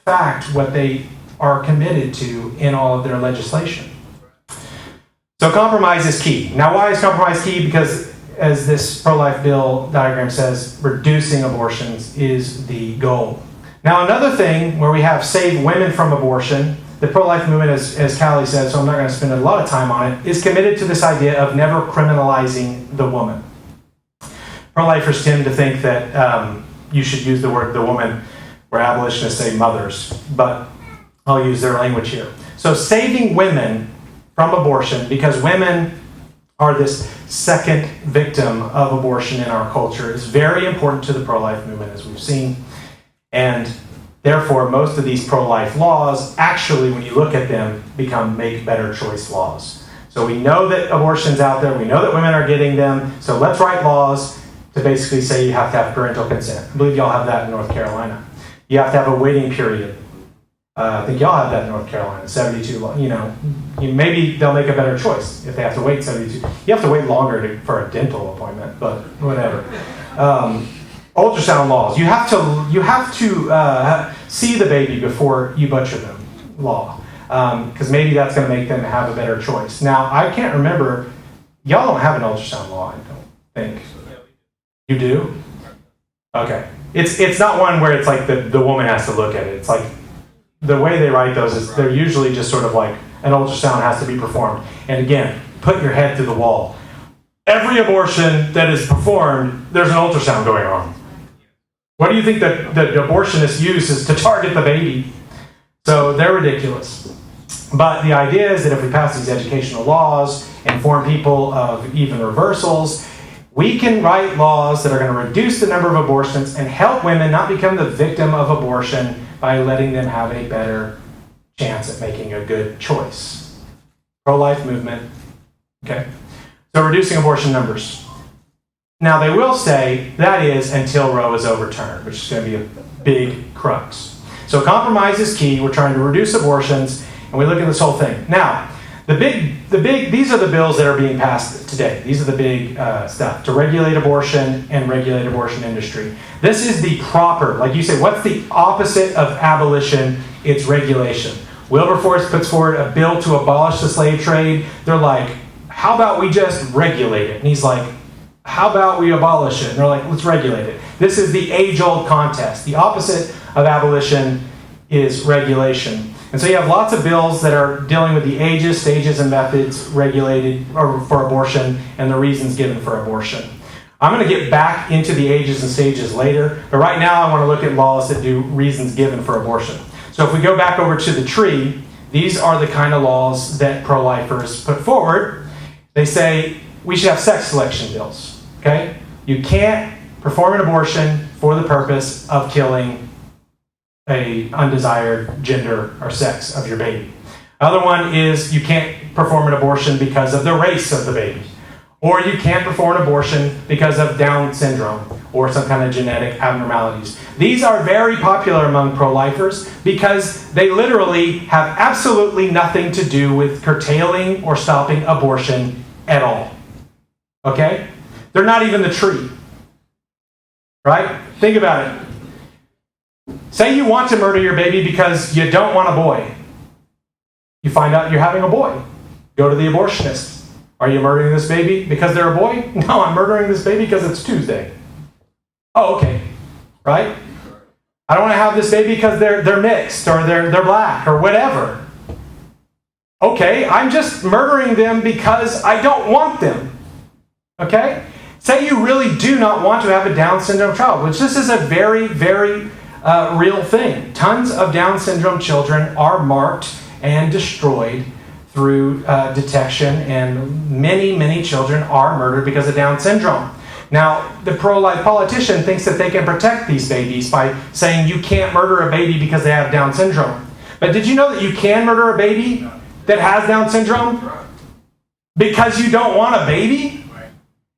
C: fact what they are committed to in all of their legislation. So compromise is key. Now, why is compromise key? Because as this pro-life bill diagram says, reducing abortions is the goal. Now, another thing where we have save women from abortion, the pro-life movement, as Callie said, so I'm not going to spend a lot of time on it, is committed to this idea of never criminalizing the woman. Pro-lifers tend to think that you should use the word the woman, where abolitionists say mothers, but I'll use their language here. So saving women from abortion, because women are this second victim of abortion in our culture, is very important to the pro-life movement, as we've seen. And therefore, most of these pro-life laws, actually, when you look at them, become make better choice laws. So we know that abortion's out there, we know that women are getting them, so let's write laws to basically say you have to have parental consent. I believe y'all have that in North Carolina. You have to have a waiting period. I think y'all have that in North Carolina, 72. Maybe they'll make a better choice if they have to wait 72. You have to wait longer for a dental appointment, but whatever. Ultrasound laws. You have to see the baby before you butcher them. Law, because maybe that's going to make them have a better choice. Now, I can't remember. Y'all don't have an ultrasound law, I don't think. You do? Okay. It's not one where it's like the woman has to look at it. It's like the way they write those is they're usually just sort of like an ultrasound has to be performed. And again, put your head through the wall. Every abortion that is performed, there's an ultrasound going on. What do you think that the abortionists use is to target the baby? So they're ridiculous. But the idea is that if we pass these educational laws, inform people of even reversals, we can write laws that are going to reduce the number of abortions and help women not become the victim of abortion by letting them have a better chance at making a good choice. Pro-life movement. Okay. So reducing abortion numbers. Now they will say that is until Roe is overturned, which is going to be a big crux. So compromise is key. We're trying to reduce abortions, and we look at this whole thing. Now, these are the bills that are being passed today. These are the big stuff to regulate abortion and regulate abortion industry. This is the proper, like you say, what's the opposite of abolition? It's regulation. Wilberforce puts forward a bill to abolish the slave trade. They're like, how about we just regulate it? And he's like, how about we abolish it? And they're like, let's regulate it. This is the age-old contest. The opposite of abolition is regulation. And so you have lots of bills that are dealing with the ages, stages, and methods regulated or for abortion and the reasons given for abortion. I'm going to get back into the ages and stages later, but right now I want to look at laws that do reasons given for abortion. So if we go back over to the tree, these are the kind of laws that pro-lifers put forward. They say we should have sex selection bills. Okay? You can't perform an abortion for the purpose of killing a undesired gender or sex of your baby. Other one is you can't perform an abortion because of the race of the baby. Or you can't perform an abortion because of Down syndrome or some kind of genetic abnormalities. These are very popular among pro-lifers because they literally have absolutely nothing to do with curtailing or stopping abortion at all. Okay? They're not even the tree. Right? Think about it. Say you want to murder your baby because you don't want a boy. You find out you're having a boy. Go to the abortionist. Are you murdering this baby because they're a boy? No, I'm murdering this baby because it's Tuesday. Oh, okay. Right? I don't want to have this baby because they're mixed or they're black or whatever. Okay, I'm just murdering them because I don't want them. Okay? Say you really do not want to have a Down syndrome child, which this is a very, very real thing. Tons of Down syndrome children are marked and destroyed through detection, and many, many children are murdered because of Down syndrome. Now, the pro-life politician thinks that they can protect these babies by saying you can't murder a baby because they have Down syndrome. But did you know that you can murder a baby that has Down syndrome because you don't want a baby?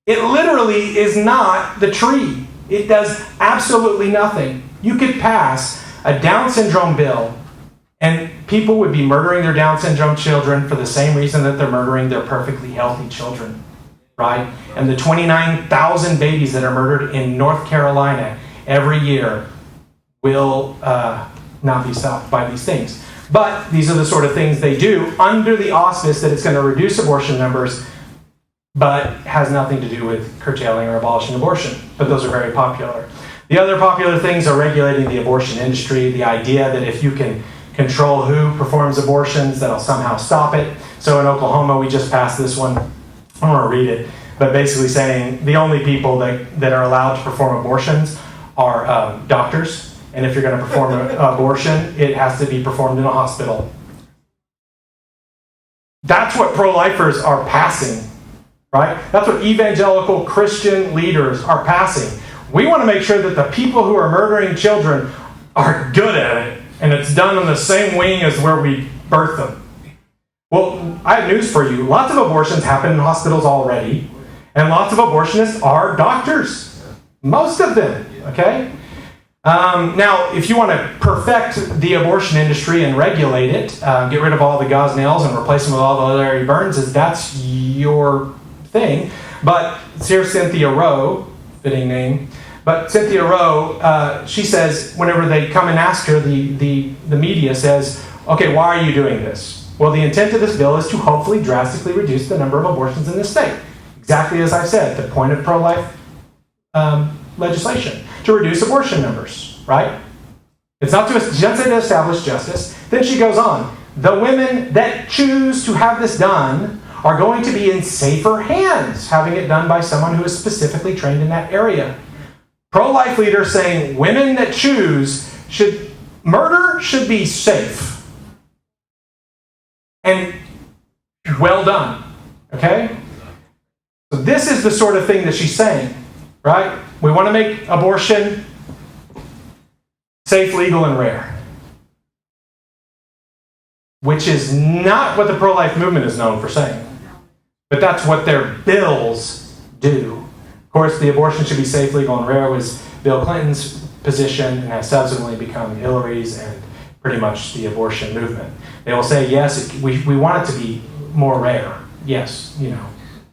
C: It literally is not the tree. It does absolutely nothing. You could pass a Down syndrome bill and people would be murdering their Down syndrome children for the same reason that they're murdering their perfectly healthy children, right? And the 29,000 babies that are murdered in North Carolina every year will not be stopped by these things. But these are the sort of things they do under the auspice that it's going to reduce abortion numbers, but has nothing to do with curtailing or abolishing abortion. But those are very popular. The other popular things are regulating the abortion industry, the idea that if you can control who performs abortions, that'll somehow stop it. So in Oklahoma, we just passed this one. I don't want to read it, but basically saying the only people that are allowed to perform abortions are doctors. And if you're going to perform an abortion, it has to be performed in a hospital. That's what pro-lifers are passing, right? That's what evangelical Christian leaders are passing. We want to make sure that the people who are murdering children are good at it, and it's done on the same wing as where we birth them. Well, I have news for you. Lots of abortions happen in hospitals already, and lots of abortionists are doctors. Most of them, okay? Now, if you want to perfect the abortion industry and regulate it, get rid of all the gauze nails and replace them with all the Larry Burnses, that's your thing. But here's Cynthia Rowe, fitting name. But Cynthia Rowe, she says, whenever they come and ask her, the media says, okay, why are you doing this? Well, the intent of this bill is to hopefully drastically reduce the number of abortions in this state. Exactly as I said, the point of pro-life legislation, to reduce abortion numbers, right? It's not to, she doesn't say to establish justice. Then she goes on, the women that choose to have this done are going to be in safer hands, having it done by someone who is specifically trained in that area. Pro-life leaders saying women that choose murder should be safe. And well done. Okay? So this is the sort of thing that she's saying, right? We want to make abortion safe, legal, and rare. Which is not what the pro-life movement is known for saying. But that's what their bills do. Of course, the abortion should be safe, legal, and rare was Bill Clinton's position and has subsequently become Hillary's and pretty much the abortion movement. They will say, yes, we want it to be more rare. Yes,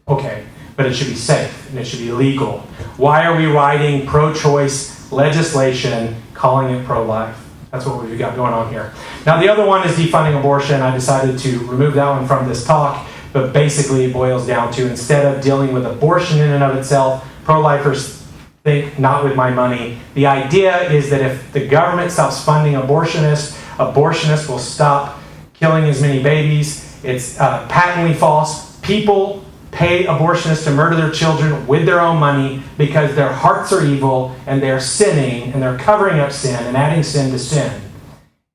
C: okay. But it should be safe and it should be legal. Why are we writing pro-choice legislation calling it pro-life? That's what we've got going on here. Now, the other one is defunding abortion. I decided to remove that one from this talk, but basically it boils down to, instead of dealing with abortion in and of itself, pro-lifers think, not with my money. The idea is that if the government stops funding abortionists will stop killing as many babies. It's patently false. People pay abortionists to murder their children with their own money because their hearts are evil and they're sinning and they're covering up sin and adding sin to sin.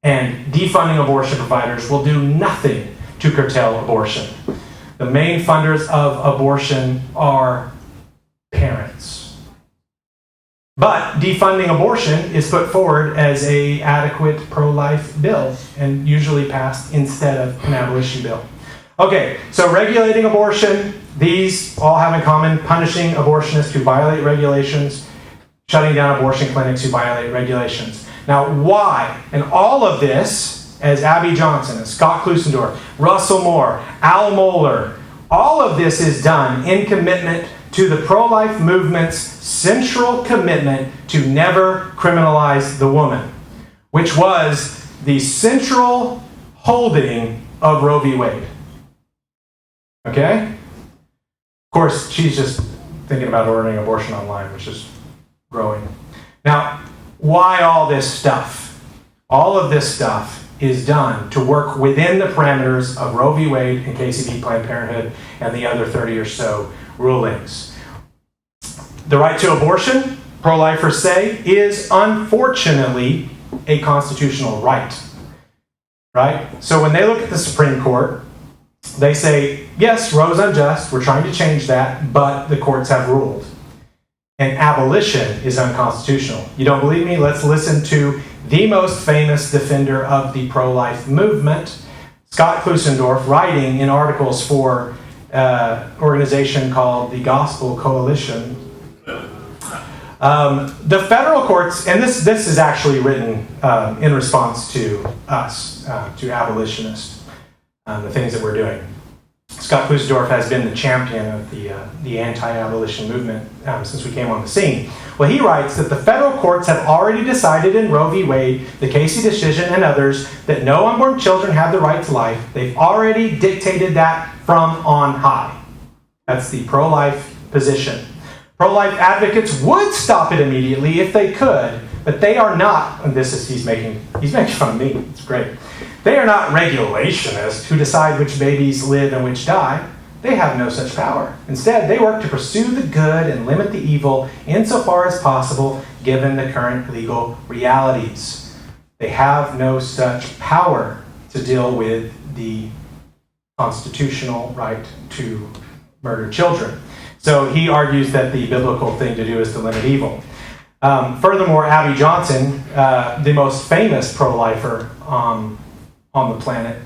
C: And defunding abortion providers will do nothing to curtail abortion. The main funders of abortion are parents. But defunding abortion is put forward as an adequate pro-life bill and usually passed instead of an abolition bill. Okay, so regulating abortion, these all have in common punishing abortionists who violate regulations, shutting down abortion clinics who violate regulations. Now, why? And all of this, as Abby Johnson, as Scott Klusendorf, Russell Moore, Al Mohler, all of this is done in commitment to the pro-life movement's central commitment to never criminalize the woman, which was the central holding of Roe v. Wade. Okay? Of course, she's just thinking about ordering abortion online, which is growing. Now, why all this stuff? All of this stuff is done to work within the parameters of Roe v. Wade and Casey v. Planned Parenthood and the other 30 or so rulings. The right to abortion, pro-lifers say, is unfortunately a constitutional right. Right? So when they look at the Supreme Court, they say, yes, Roe's unjust, we're trying to change that, but the courts have ruled. And abolition is unconstitutional. You don't believe me? Let's listen to the most famous defender of the pro-life movement, Scott Klusendorf, writing in articles for an organization called the Gospel Coalition. The federal courts, and this is actually written in response to us, to abolitionists, the things that we're doing. Scott Klusendorf has been the champion of the anti-abolition movement since we came on the scene. Well, he writes that the federal courts have already decided in Roe v. Wade, the Casey decision, and others that no unborn children have the right to life. They've already dictated that from on high. That's the pro-life position. Pro-life advocates would stop it immediately if they could, but they are not, and he's making fun of me, it's great. They are not regulationists who decide which babies live and which die. They have no such power. Instead, they work to pursue the good and limit the evil insofar as possible, given the current legal realities. They have no such power to deal with the constitutional right to murder children. So he argues that the biblical thing to do is to limit evil. Furthermore, Abby Johnson, the most famous pro-lifer on the planet,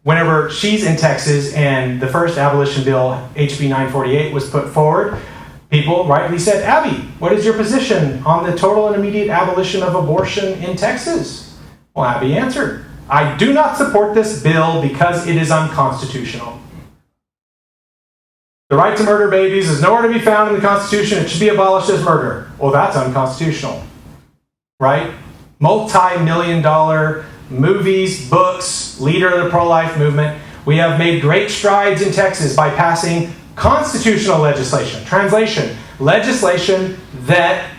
C: whenever she's in Texas and the first abolition bill, HB 948, was put forward, people rightly said, Abby, what is your position on the total and immediate abolition of abortion in Texas? Well, Abby answered, I do not support this bill because it is unconstitutional. The right to murder babies is nowhere to be found in the Constitution. It should be abolished as murder. Well, that's unconstitutional, right? Multi-million-dollar movies, books, leader of the pro-life movement. We have made great strides in Texas by passing constitutional legislation. Translation, legislation that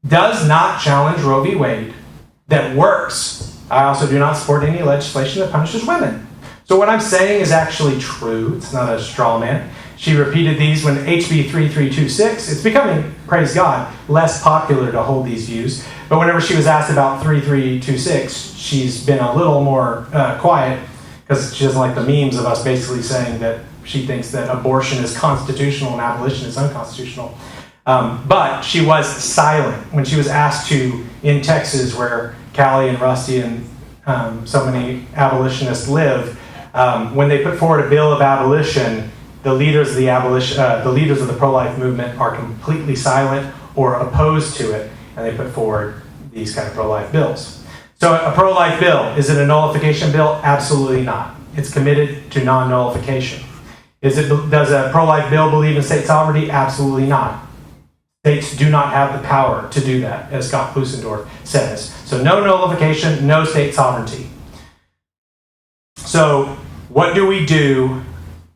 C: does not challenge Roe v. Wade, that works. I also do not support any legislation that punishes women. So what I'm saying is actually true. It's not a straw man. She repeated these when HB 3326, it's becoming, praise God, less popular to hold these views. But whenever she was asked about 3326, she's been a little more quiet because she doesn't like the memes of us basically saying that she thinks that abortion is constitutional and abolition is unconstitutional. But she was silent when she was asked to, in Texas, where Callie and Rusty and so many abolitionists live, when they put forward a bill of abolition, the leaders of the pro-life movement are completely silent or opposed to it, and they put forward these kind of pro-life bills. So a pro-life bill, is it a nullification bill? Absolutely not. It's committed to non-nullification. Does a pro-life bill believe in state sovereignty? Absolutely not. States do not have the power to do that, as Scott Klusendorf says. So no nullification, no state sovereignty. So what do we do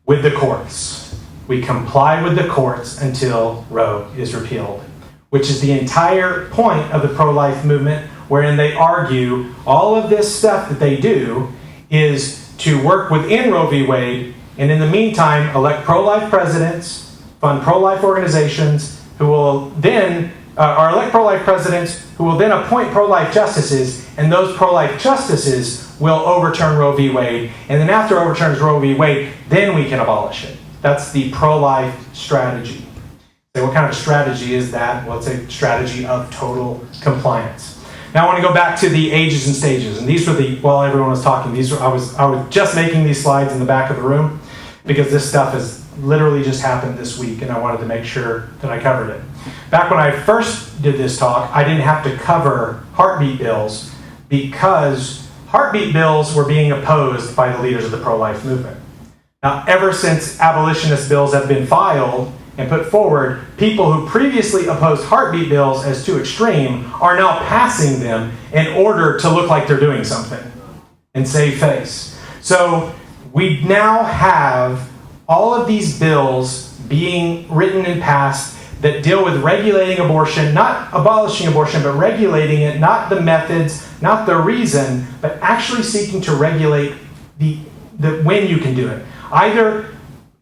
C: with the courts? We comply with the courts until Roe is repealed, which is the entire point of the pro-life movement, wherein they argue all of this stuff that they do is to work within Roe v. Wade, and in the meantime, elect pro-life presidents, fund pro-life organizations, who will then, or elect pro-life presidents, who will then appoint pro-life justices, and those pro-life justices will overturn Roe v. Wade, and then after overturns Roe v. Wade, then we can abolish it. That's the pro-life strategy. So what kind of strategy is that? Well, it's a strategy of total compliance. Now I want to go back to the ages and stages, and these were while everyone was talking, I was just making these slides in the back of the room because this stuff has literally just happened this week, and I wanted to make sure that I covered it. Back when I first did this talk, I didn't have to cover heartbeat bills because heartbeat bills were being opposed by the leaders of the pro-life movement. Now, ever since abolitionist bills have been filed and put forward, people who previously opposed heartbeat bills as too extreme are now passing them in order to look like they're doing something and save face. So we now have all of these bills being written and passed that deal with regulating abortion, not abolishing abortion, but regulating it, not the methods, not the reason, but actually seeking to regulate the when you can do it. Either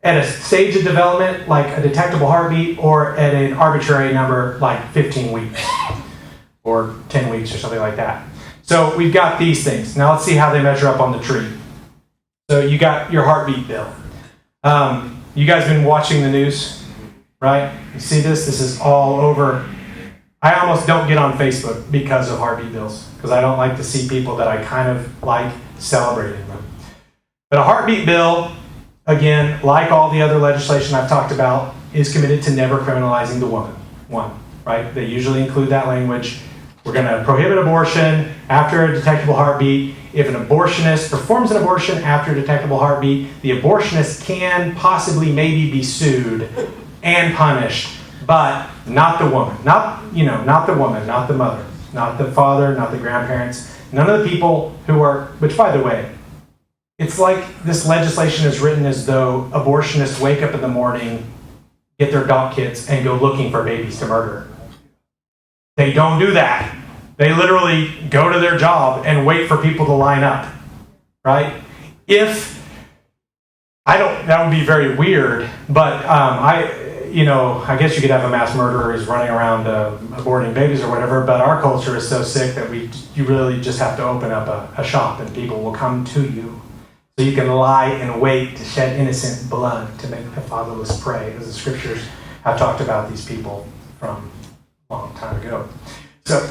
C: at a stage of development, like a detectable heartbeat, or at an arbitrary number, like 15 weeks, or 10 weeks, or something like that. So we've got these things. Now let's see how they measure up on the tree. So you got your heartbeat bill. You guys been watching the news, right? You see this? This is all over. I almost don't get on Facebook because of heartbeat bills, because I don't like to see people that I kind of like celebrating them. But a heartbeat bill, again, like all the other legislation I've talked about, is committed to never criminalizing the woman. One, right? They usually include that language. We're going to prohibit abortion after a detectable heartbeat. If an abortionist performs an abortion after a detectable heartbeat, the abortionist can possibly maybe be sued and punished, but not the woman. Not the woman, not the mother, not the father, not the grandparents, none of the people who are, which by the way, it's like this legislation is written as though abortionists wake up in the morning, get their doc kits, and go looking for babies to murder. They don't do that. They literally go to their job and wait for people to line up, right? That would be very weird, but I guess you could have a mass murderer who's running around aborting babies or whatever, but our culture is so sick that you really just have to open up a shop and people will come to you. So you can lie and wait to shed innocent blood to make the fatherless prey, as the scriptures have talked about these people from a long time ago. So,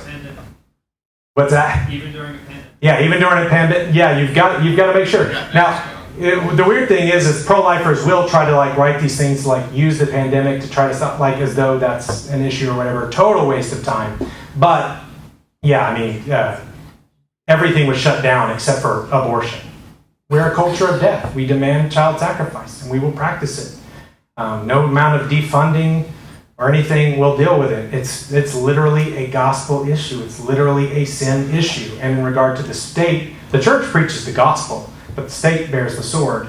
C: what's that?
B: Even during a pandemic.
C: Yeah, even during a pandemic. Yeah, you've got to make sure. Now, the weird thing is pro-lifers will try to write these things use the pandemic to try to stop, as though that's an issue or whatever. Total waste of time. But yeah, everything was shut down except for abortion. We're a culture of death. We demand child sacrifice, and we will practice it. No amount of defunding or anything will deal with it. It's literally a gospel issue. It's literally a sin issue. And in regard to the state, the church preaches the gospel, but the state bears the sword.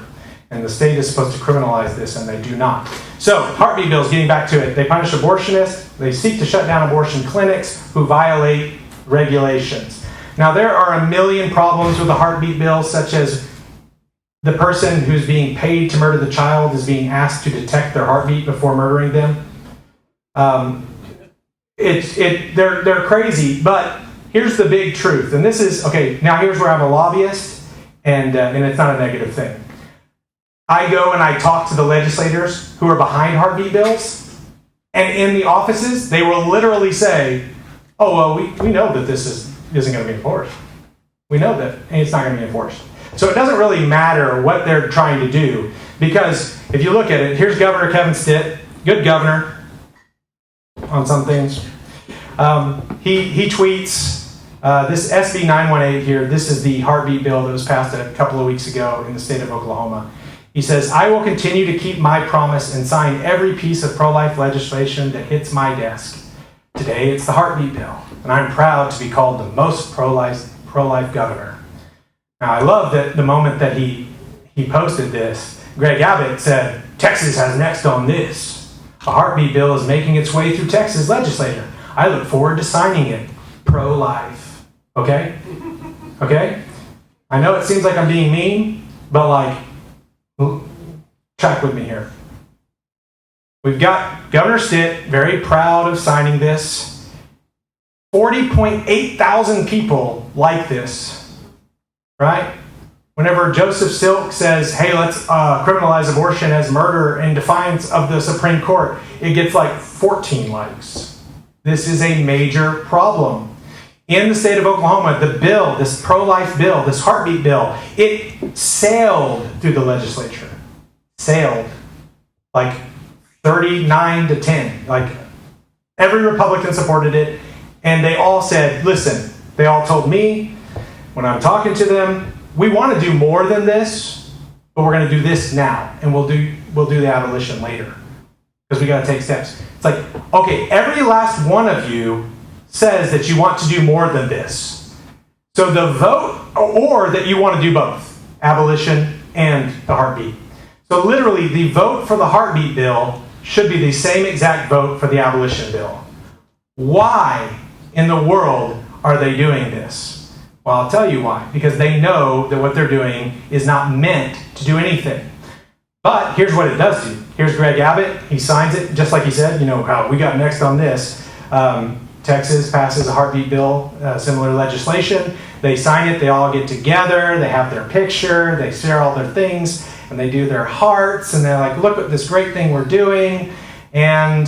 C: And the state is supposed to criminalize this, and they do not. So, heartbeat bills, getting back to it, they punish abortionists. They seek to shut down abortion clinics who violate regulations. Now, there are a million problems with the heartbeat bill, such as the person who's being paid to murder the child is being asked to detect their heartbeat before murdering them. They're crazy, but here's the big truth. And this is, okay, now here's where I'm a lobbyist, and it's not a negative thing. I go and I talk to the legislators who are behind heartbeat bills, and in the offices, they will literally say, oh, well, we know that this isn't going to be enforced. We know that, and it's not going to be enforced. So it doesn't really matter what they're trying to do, because if you look at it, here's Governor Kevin Stitt, good governor on some things. He tweets, this SB 918 here, this is the heartbeat bill that was passed a couple of weeks ago in the state of Oklahoma. He says, I will continue to keep my promise and sign every piece of pro-life legislation that hits my desk. Today it's the heartbeat bill, and I'm proud to be called the most pro-life governor. Now, I love that the moment that he posted this, Greg Abbott said, Texas has next on this. A heartbeat bill is making its way through Texas legislature. I look forward to signing it. Pro-life. Okay? Okay? I know it seems like I'm being mean, but track with me here. We've got Governor Stitt, very proud of signing this. 40.8 thousand people like this. Right? Whenever Joseph Silk says, hey, let's criminalize abortion as murder in defiance of the Supreme Court, it gets 14 likes. This is a major problem. In the state of Oklahoma, the bill, this pro-life bill, this heartbeat bill, it sailed through the legislature. Sailed. 39-10. Every Republican supported it, and they all said, listen, they all told me, when I'm talking to them, we want to do more than this, but we're going to do this now, and we'll do the abolition later because we got to take steps. It's like, okay, every last one of you says that you want to do more than this. So the vote, or that you want to do both, abolition and the heartbeat. So literally, the vote for the heartbeat bill should be the same exact vote for the abolition bill. Why in the world are they doing this? Well, I'll tell you why. Because they know that what they're doing is not meant to do anything. But here's what it does do. Here's Greg Abbott. He signs it, just like he said. You know how we got next on this. Texas passes a heartbeat bill, similar legislation. They sign it. They all get together. They have their picture. They share all their things. And they do their hearts. And they're like, look at this great thing we're doing. And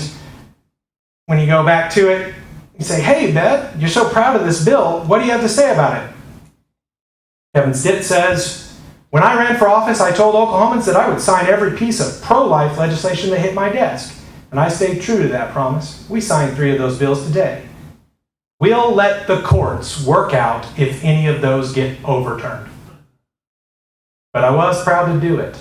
C: when you go back to it, you say, hey, Beth, you're so proud of this bill. What do you have to say about it? Kevin Stitt says, when I ran for office, I told Oklahomans that I would sign every piece of pro-life legislation that hit my desk. And I stayed true to that promise. We signed 3 of those bills today. We'll let the courts work out if any of those get overturned. But I was proud to do it.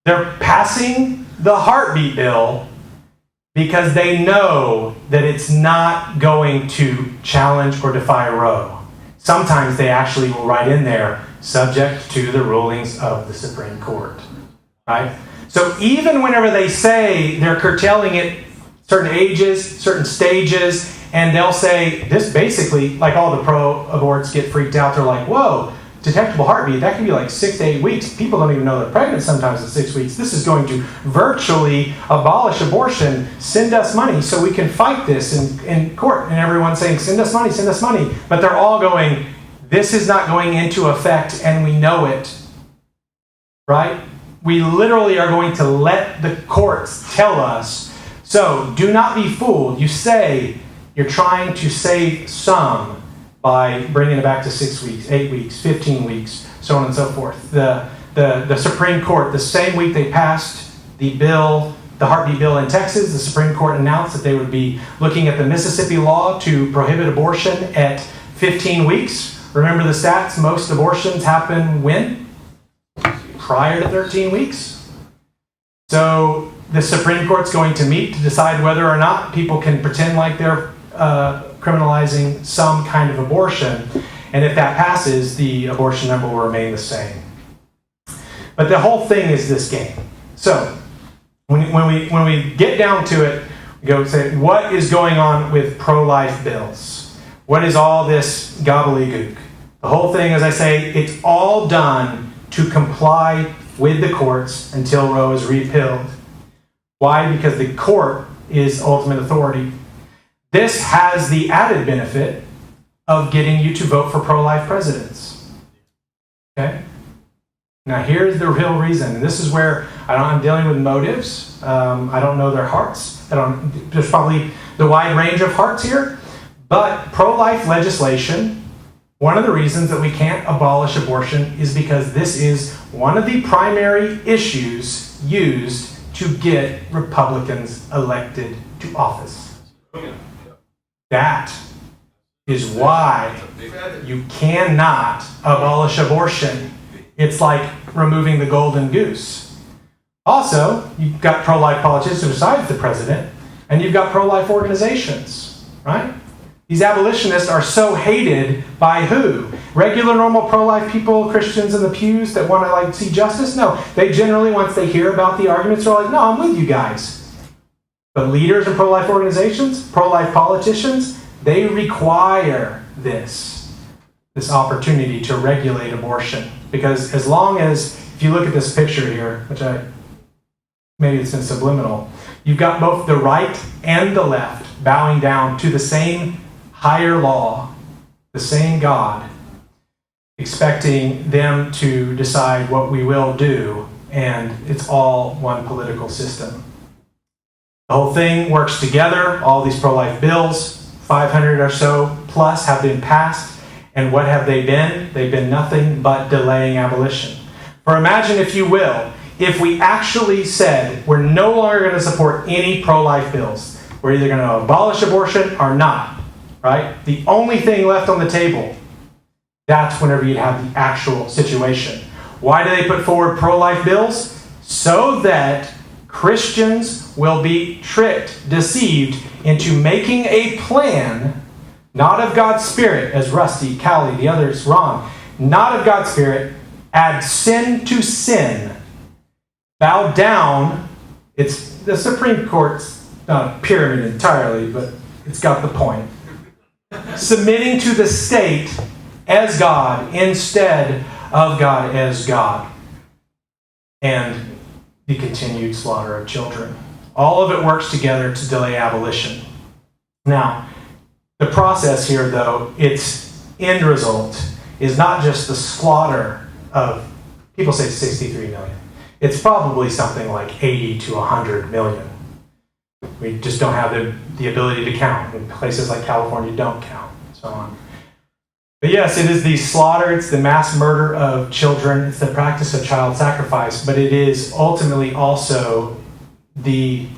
C: They're passing the heartbeat bill because they know that it's not going to challenge or defy Roe. Sometimes they actually will write in there, subject to the rulings of the Supreme Court. Right? So even whenever they say they're curtailing it, certain ages, certain stages, and they'll say, this basically, like all the pro-aborts get freaked out, they're like, whoa, detectable heartbeat, that can be like 6 to 8 weeks. People don't even know they're pregnant sometimes at 6 weeks. This is going to virtually abolish abortion. Send us money so we can fight this in court. And everyone's saying, send us money, send us money. But they're all going, this is not going into effect and we know it. Right? We literally are going to let the courts tell us. So do not be fooled. You say you're trying to save some by bringing it back to 6 weeks, 8 weeks, 15 weeks, so on and so forth. The Supreme Court, the same week they passed the bill, the heartbeat bill in Texas, the Supreme Court announced that they would be looking at the Mississippi law to prohibit abortion at 15 weeks. Remember the stats, most abortions happen when? Prior to 13 weeks. So the Supreme Court's going to meet to decide whether or not people can pretend like they're criminalizing some kind of abortion. And if that passes, the abortion number will remain the same. But the whole thing is this game. So when we get down to it, we go say, what is going on with pro-life bills? What is all this gobbledygook? The whole thing, as I say, it's all done to comply with the courts until Roe is repealed. Why? Because the court is ultimate authority. This has the added benefit of getting you to vote for pro-life presidents. Okay? Now here's the real reason, and this is where I'm dealing with motives. I don't know their hearts. There's probably the wide range of hearts here, but pro-life legislation, one of the reasons that we can't abolish abortion is because this is one of the primary issues used to get Republicans elected to office. That is why you cannot abolish abortion. It's like removing the golden goose. Also, you've got pro-life politicians besides the president, and you've got pro-life organizations, right? These abolitionists are so hated by who? Regular, normal pro-life people, Christians in the pews that want to see justice? No, they generally, once they hear about the arguments, are like, no, I'm with you guys. But leaders in pro-life organizations, pro-life politicians, they require this opportunity to regulate abortion. Because as long as, if you look at this picture here, which maybe it's in subliminal, you've got both the right and the left bowing down to the same higher law, the same God, expecting them to decide what we will do, and it's all one political system. The whole thing works together. All these pro-life bills, 500 or so plus, have been passed. And what have they been? They've been nothing but delaying abolition. For imagine, if you will, if we actually said we're no longer going to support any pro-life bills. We're either going to abolish abortion or not. Right? The only thing left on the table That's whenever you'd have the actual situation. Why do they put forward pro-life bills? So that Christians will be tricked, deceived into making a plan, not of God's Spirit, as Rusty, Callie, the others, Ron, not of God's Spirit, add sin to sin, bow down. It's the Supreme Court's not a pyramid entirely, but it's got the point. Submitting to the state as God instead of God as God. And the continued slaughter of children. All of it works together to delay abolition. Now, the process here, though, its end result is not just the slaughter of, people say 63 million. It's probably something like 80 to 100 million. We just don't have the ability to count. In places like California don't count, and so on. But yes, it is the slaughter, it's the mass murder of children, it's the practice of child sacrifice, but it is ultimately also the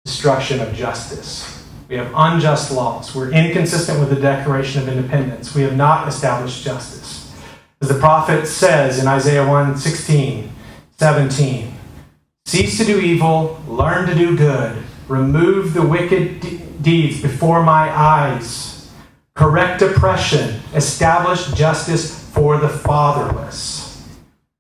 C: destruction of justice. We have unjust laws. We're inconsistent with the Declaration of Independence. We have not established justice. As the prophet says in Isaiah 1:16, 17, cease to do evil, learn to do good, remove the wicked deeds before my eyes. Correct oppression, establish justice for the fatherless.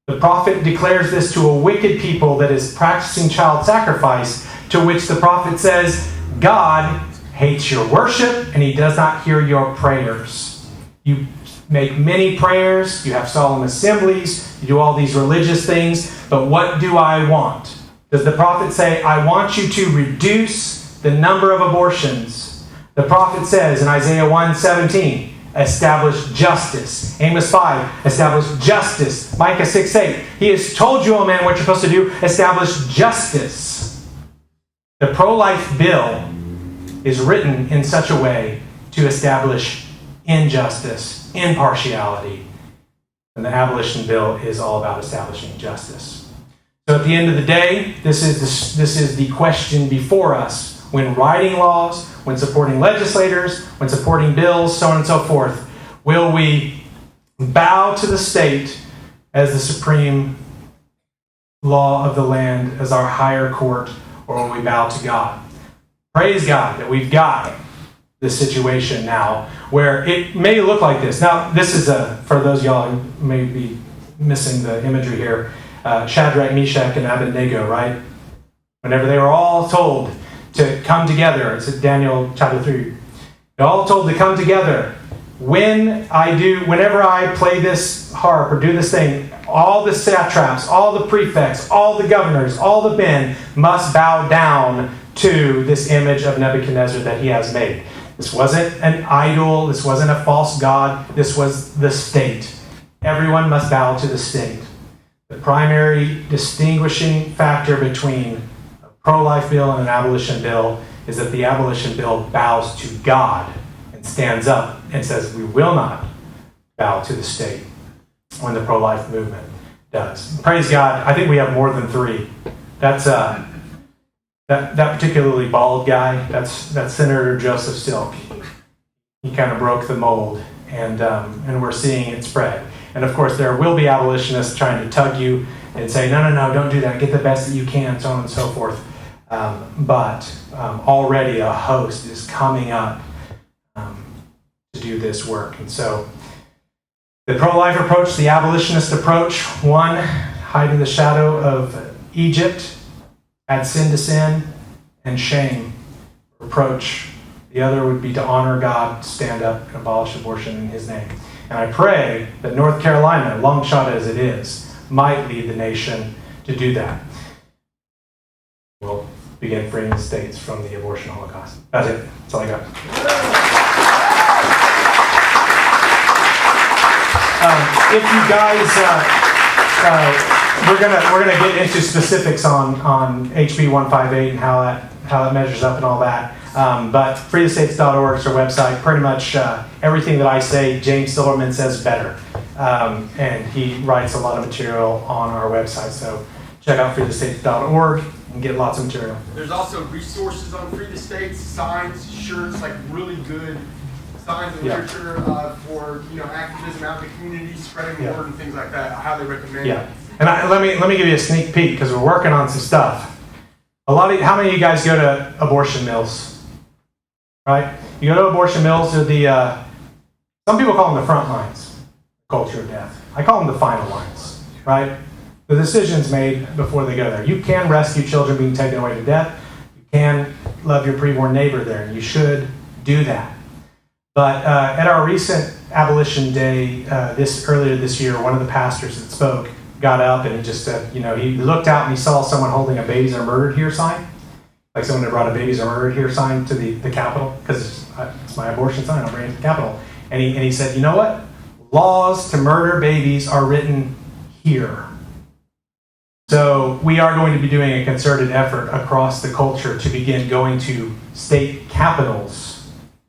C: The prophet declares this to a wicked people that is practicing child sacrifice, to which the prophet says, God hates your worship and he does not hear your prayers. You make many prayers, you have solemn assemblies, you do all these religious things, but what do I want? Does the prophet say, I want you to reduce the number of abortions? The prophet says in Isaiah 1:17, establish justice. Amos 5, establish justice. Micah 6:8, he has told you, O man, what you're supposed to do. Establish justice. The pro-life bill is written in such a way to establish injustice, impartiality. And the abolition bill is all about establishing justice. So at the end of the day, this is the question before us when writing laws, when supporting legislators, when supporting bills, so on and so forth. Will we bow to the state as the supreme law of the land, as our higher court, or will we bow to God? Praise God that we've got this situation now where it may look like this. Now, this is for those of y'all who may be missing the imagery here, Shadrach, Meshach, and Abednego, right? Whenever they were all told to come together, it's in Daniel chapter 3. They're all told to come together. Whenever I play this harp or do this thing, all the satraps, all the prefects, all the governors, all the men must bow down to this image of Nebuchadnezzar that he has made. This wasn't an idol. This wasn't a false god. This was the state. Everyone must bow to the state. The primary distinguishing factor between a pro-life bill and an abolition bill is that the abolition bill bows to God and stands up and says, we will not bow to the state, when the pro-life movement does. Praise God, I think we have more than three. That's that particularly bald guy, that's Senator Joseph Silk. He kind of broke the mold, and we're seeing it spread. And of course, there will be abolitionists trying to tug you and say, no, don't do that. Get the best that you can, so on and so forth. But already a host is coming up to do this work. And so the pro-life approach, the abolitionist approach, one, hide in the shadow of Egypt, add sin to sin, and shame, reproach. The other would be to honor God, stand up, and abolish abortion in his name. And I pray that North Carolina, long shot as it is, might lead the nation to do that. We'll begin freeing the states from the abortion holocaust. That's it. That's all I got. If you guys, we're gonna get into specifics on HB 158 and how that measures up and all that. But freethestates.org is our website. Pretty much everything that I say, James Silverman says better. And he writes a lot of material on our website. So check out freethestates.org and get lots of material.
B: There's also resources on Free the States, signs, shirts, like really good
D: signs and
C: Yeah.
D: literature for activism out in the community, spreading the word and things like that. How they recommend.
C: Yeah. And let me give you a sneak peek because we're working on some stuff. How many of you guys go to abortion mills? Right? You go to abortion mills, or some people call them the front lines, culture of death. I call them the final lines, right? The decision's made before they go there. You can rescue children being taken away to death. You can love your preborn neighbor there, and you should do that. But at our recent Abolition Day earlier this year, one of the pastors that spoke got up and he just said, he looked out and he saw someone holding a "Babies Are Murdered Here" sign, like someone had brought a "Babies Are Murdered Here" sign to the Capitol, because it's my abortion sign, I'll bring it to the Capitol. And he said, you know what? Laws to murder babies are written here. So we are going to be doing a concerted effort across the culture to begin going to state capitals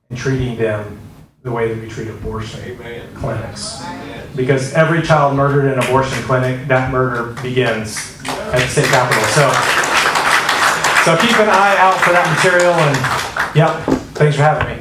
C: and treating them the way that we treat abortion clinics. Because every child murdered in an abortion clinic, that murder begins at the state capitol. So keep an eye out for that material, and yep, thanks for having me.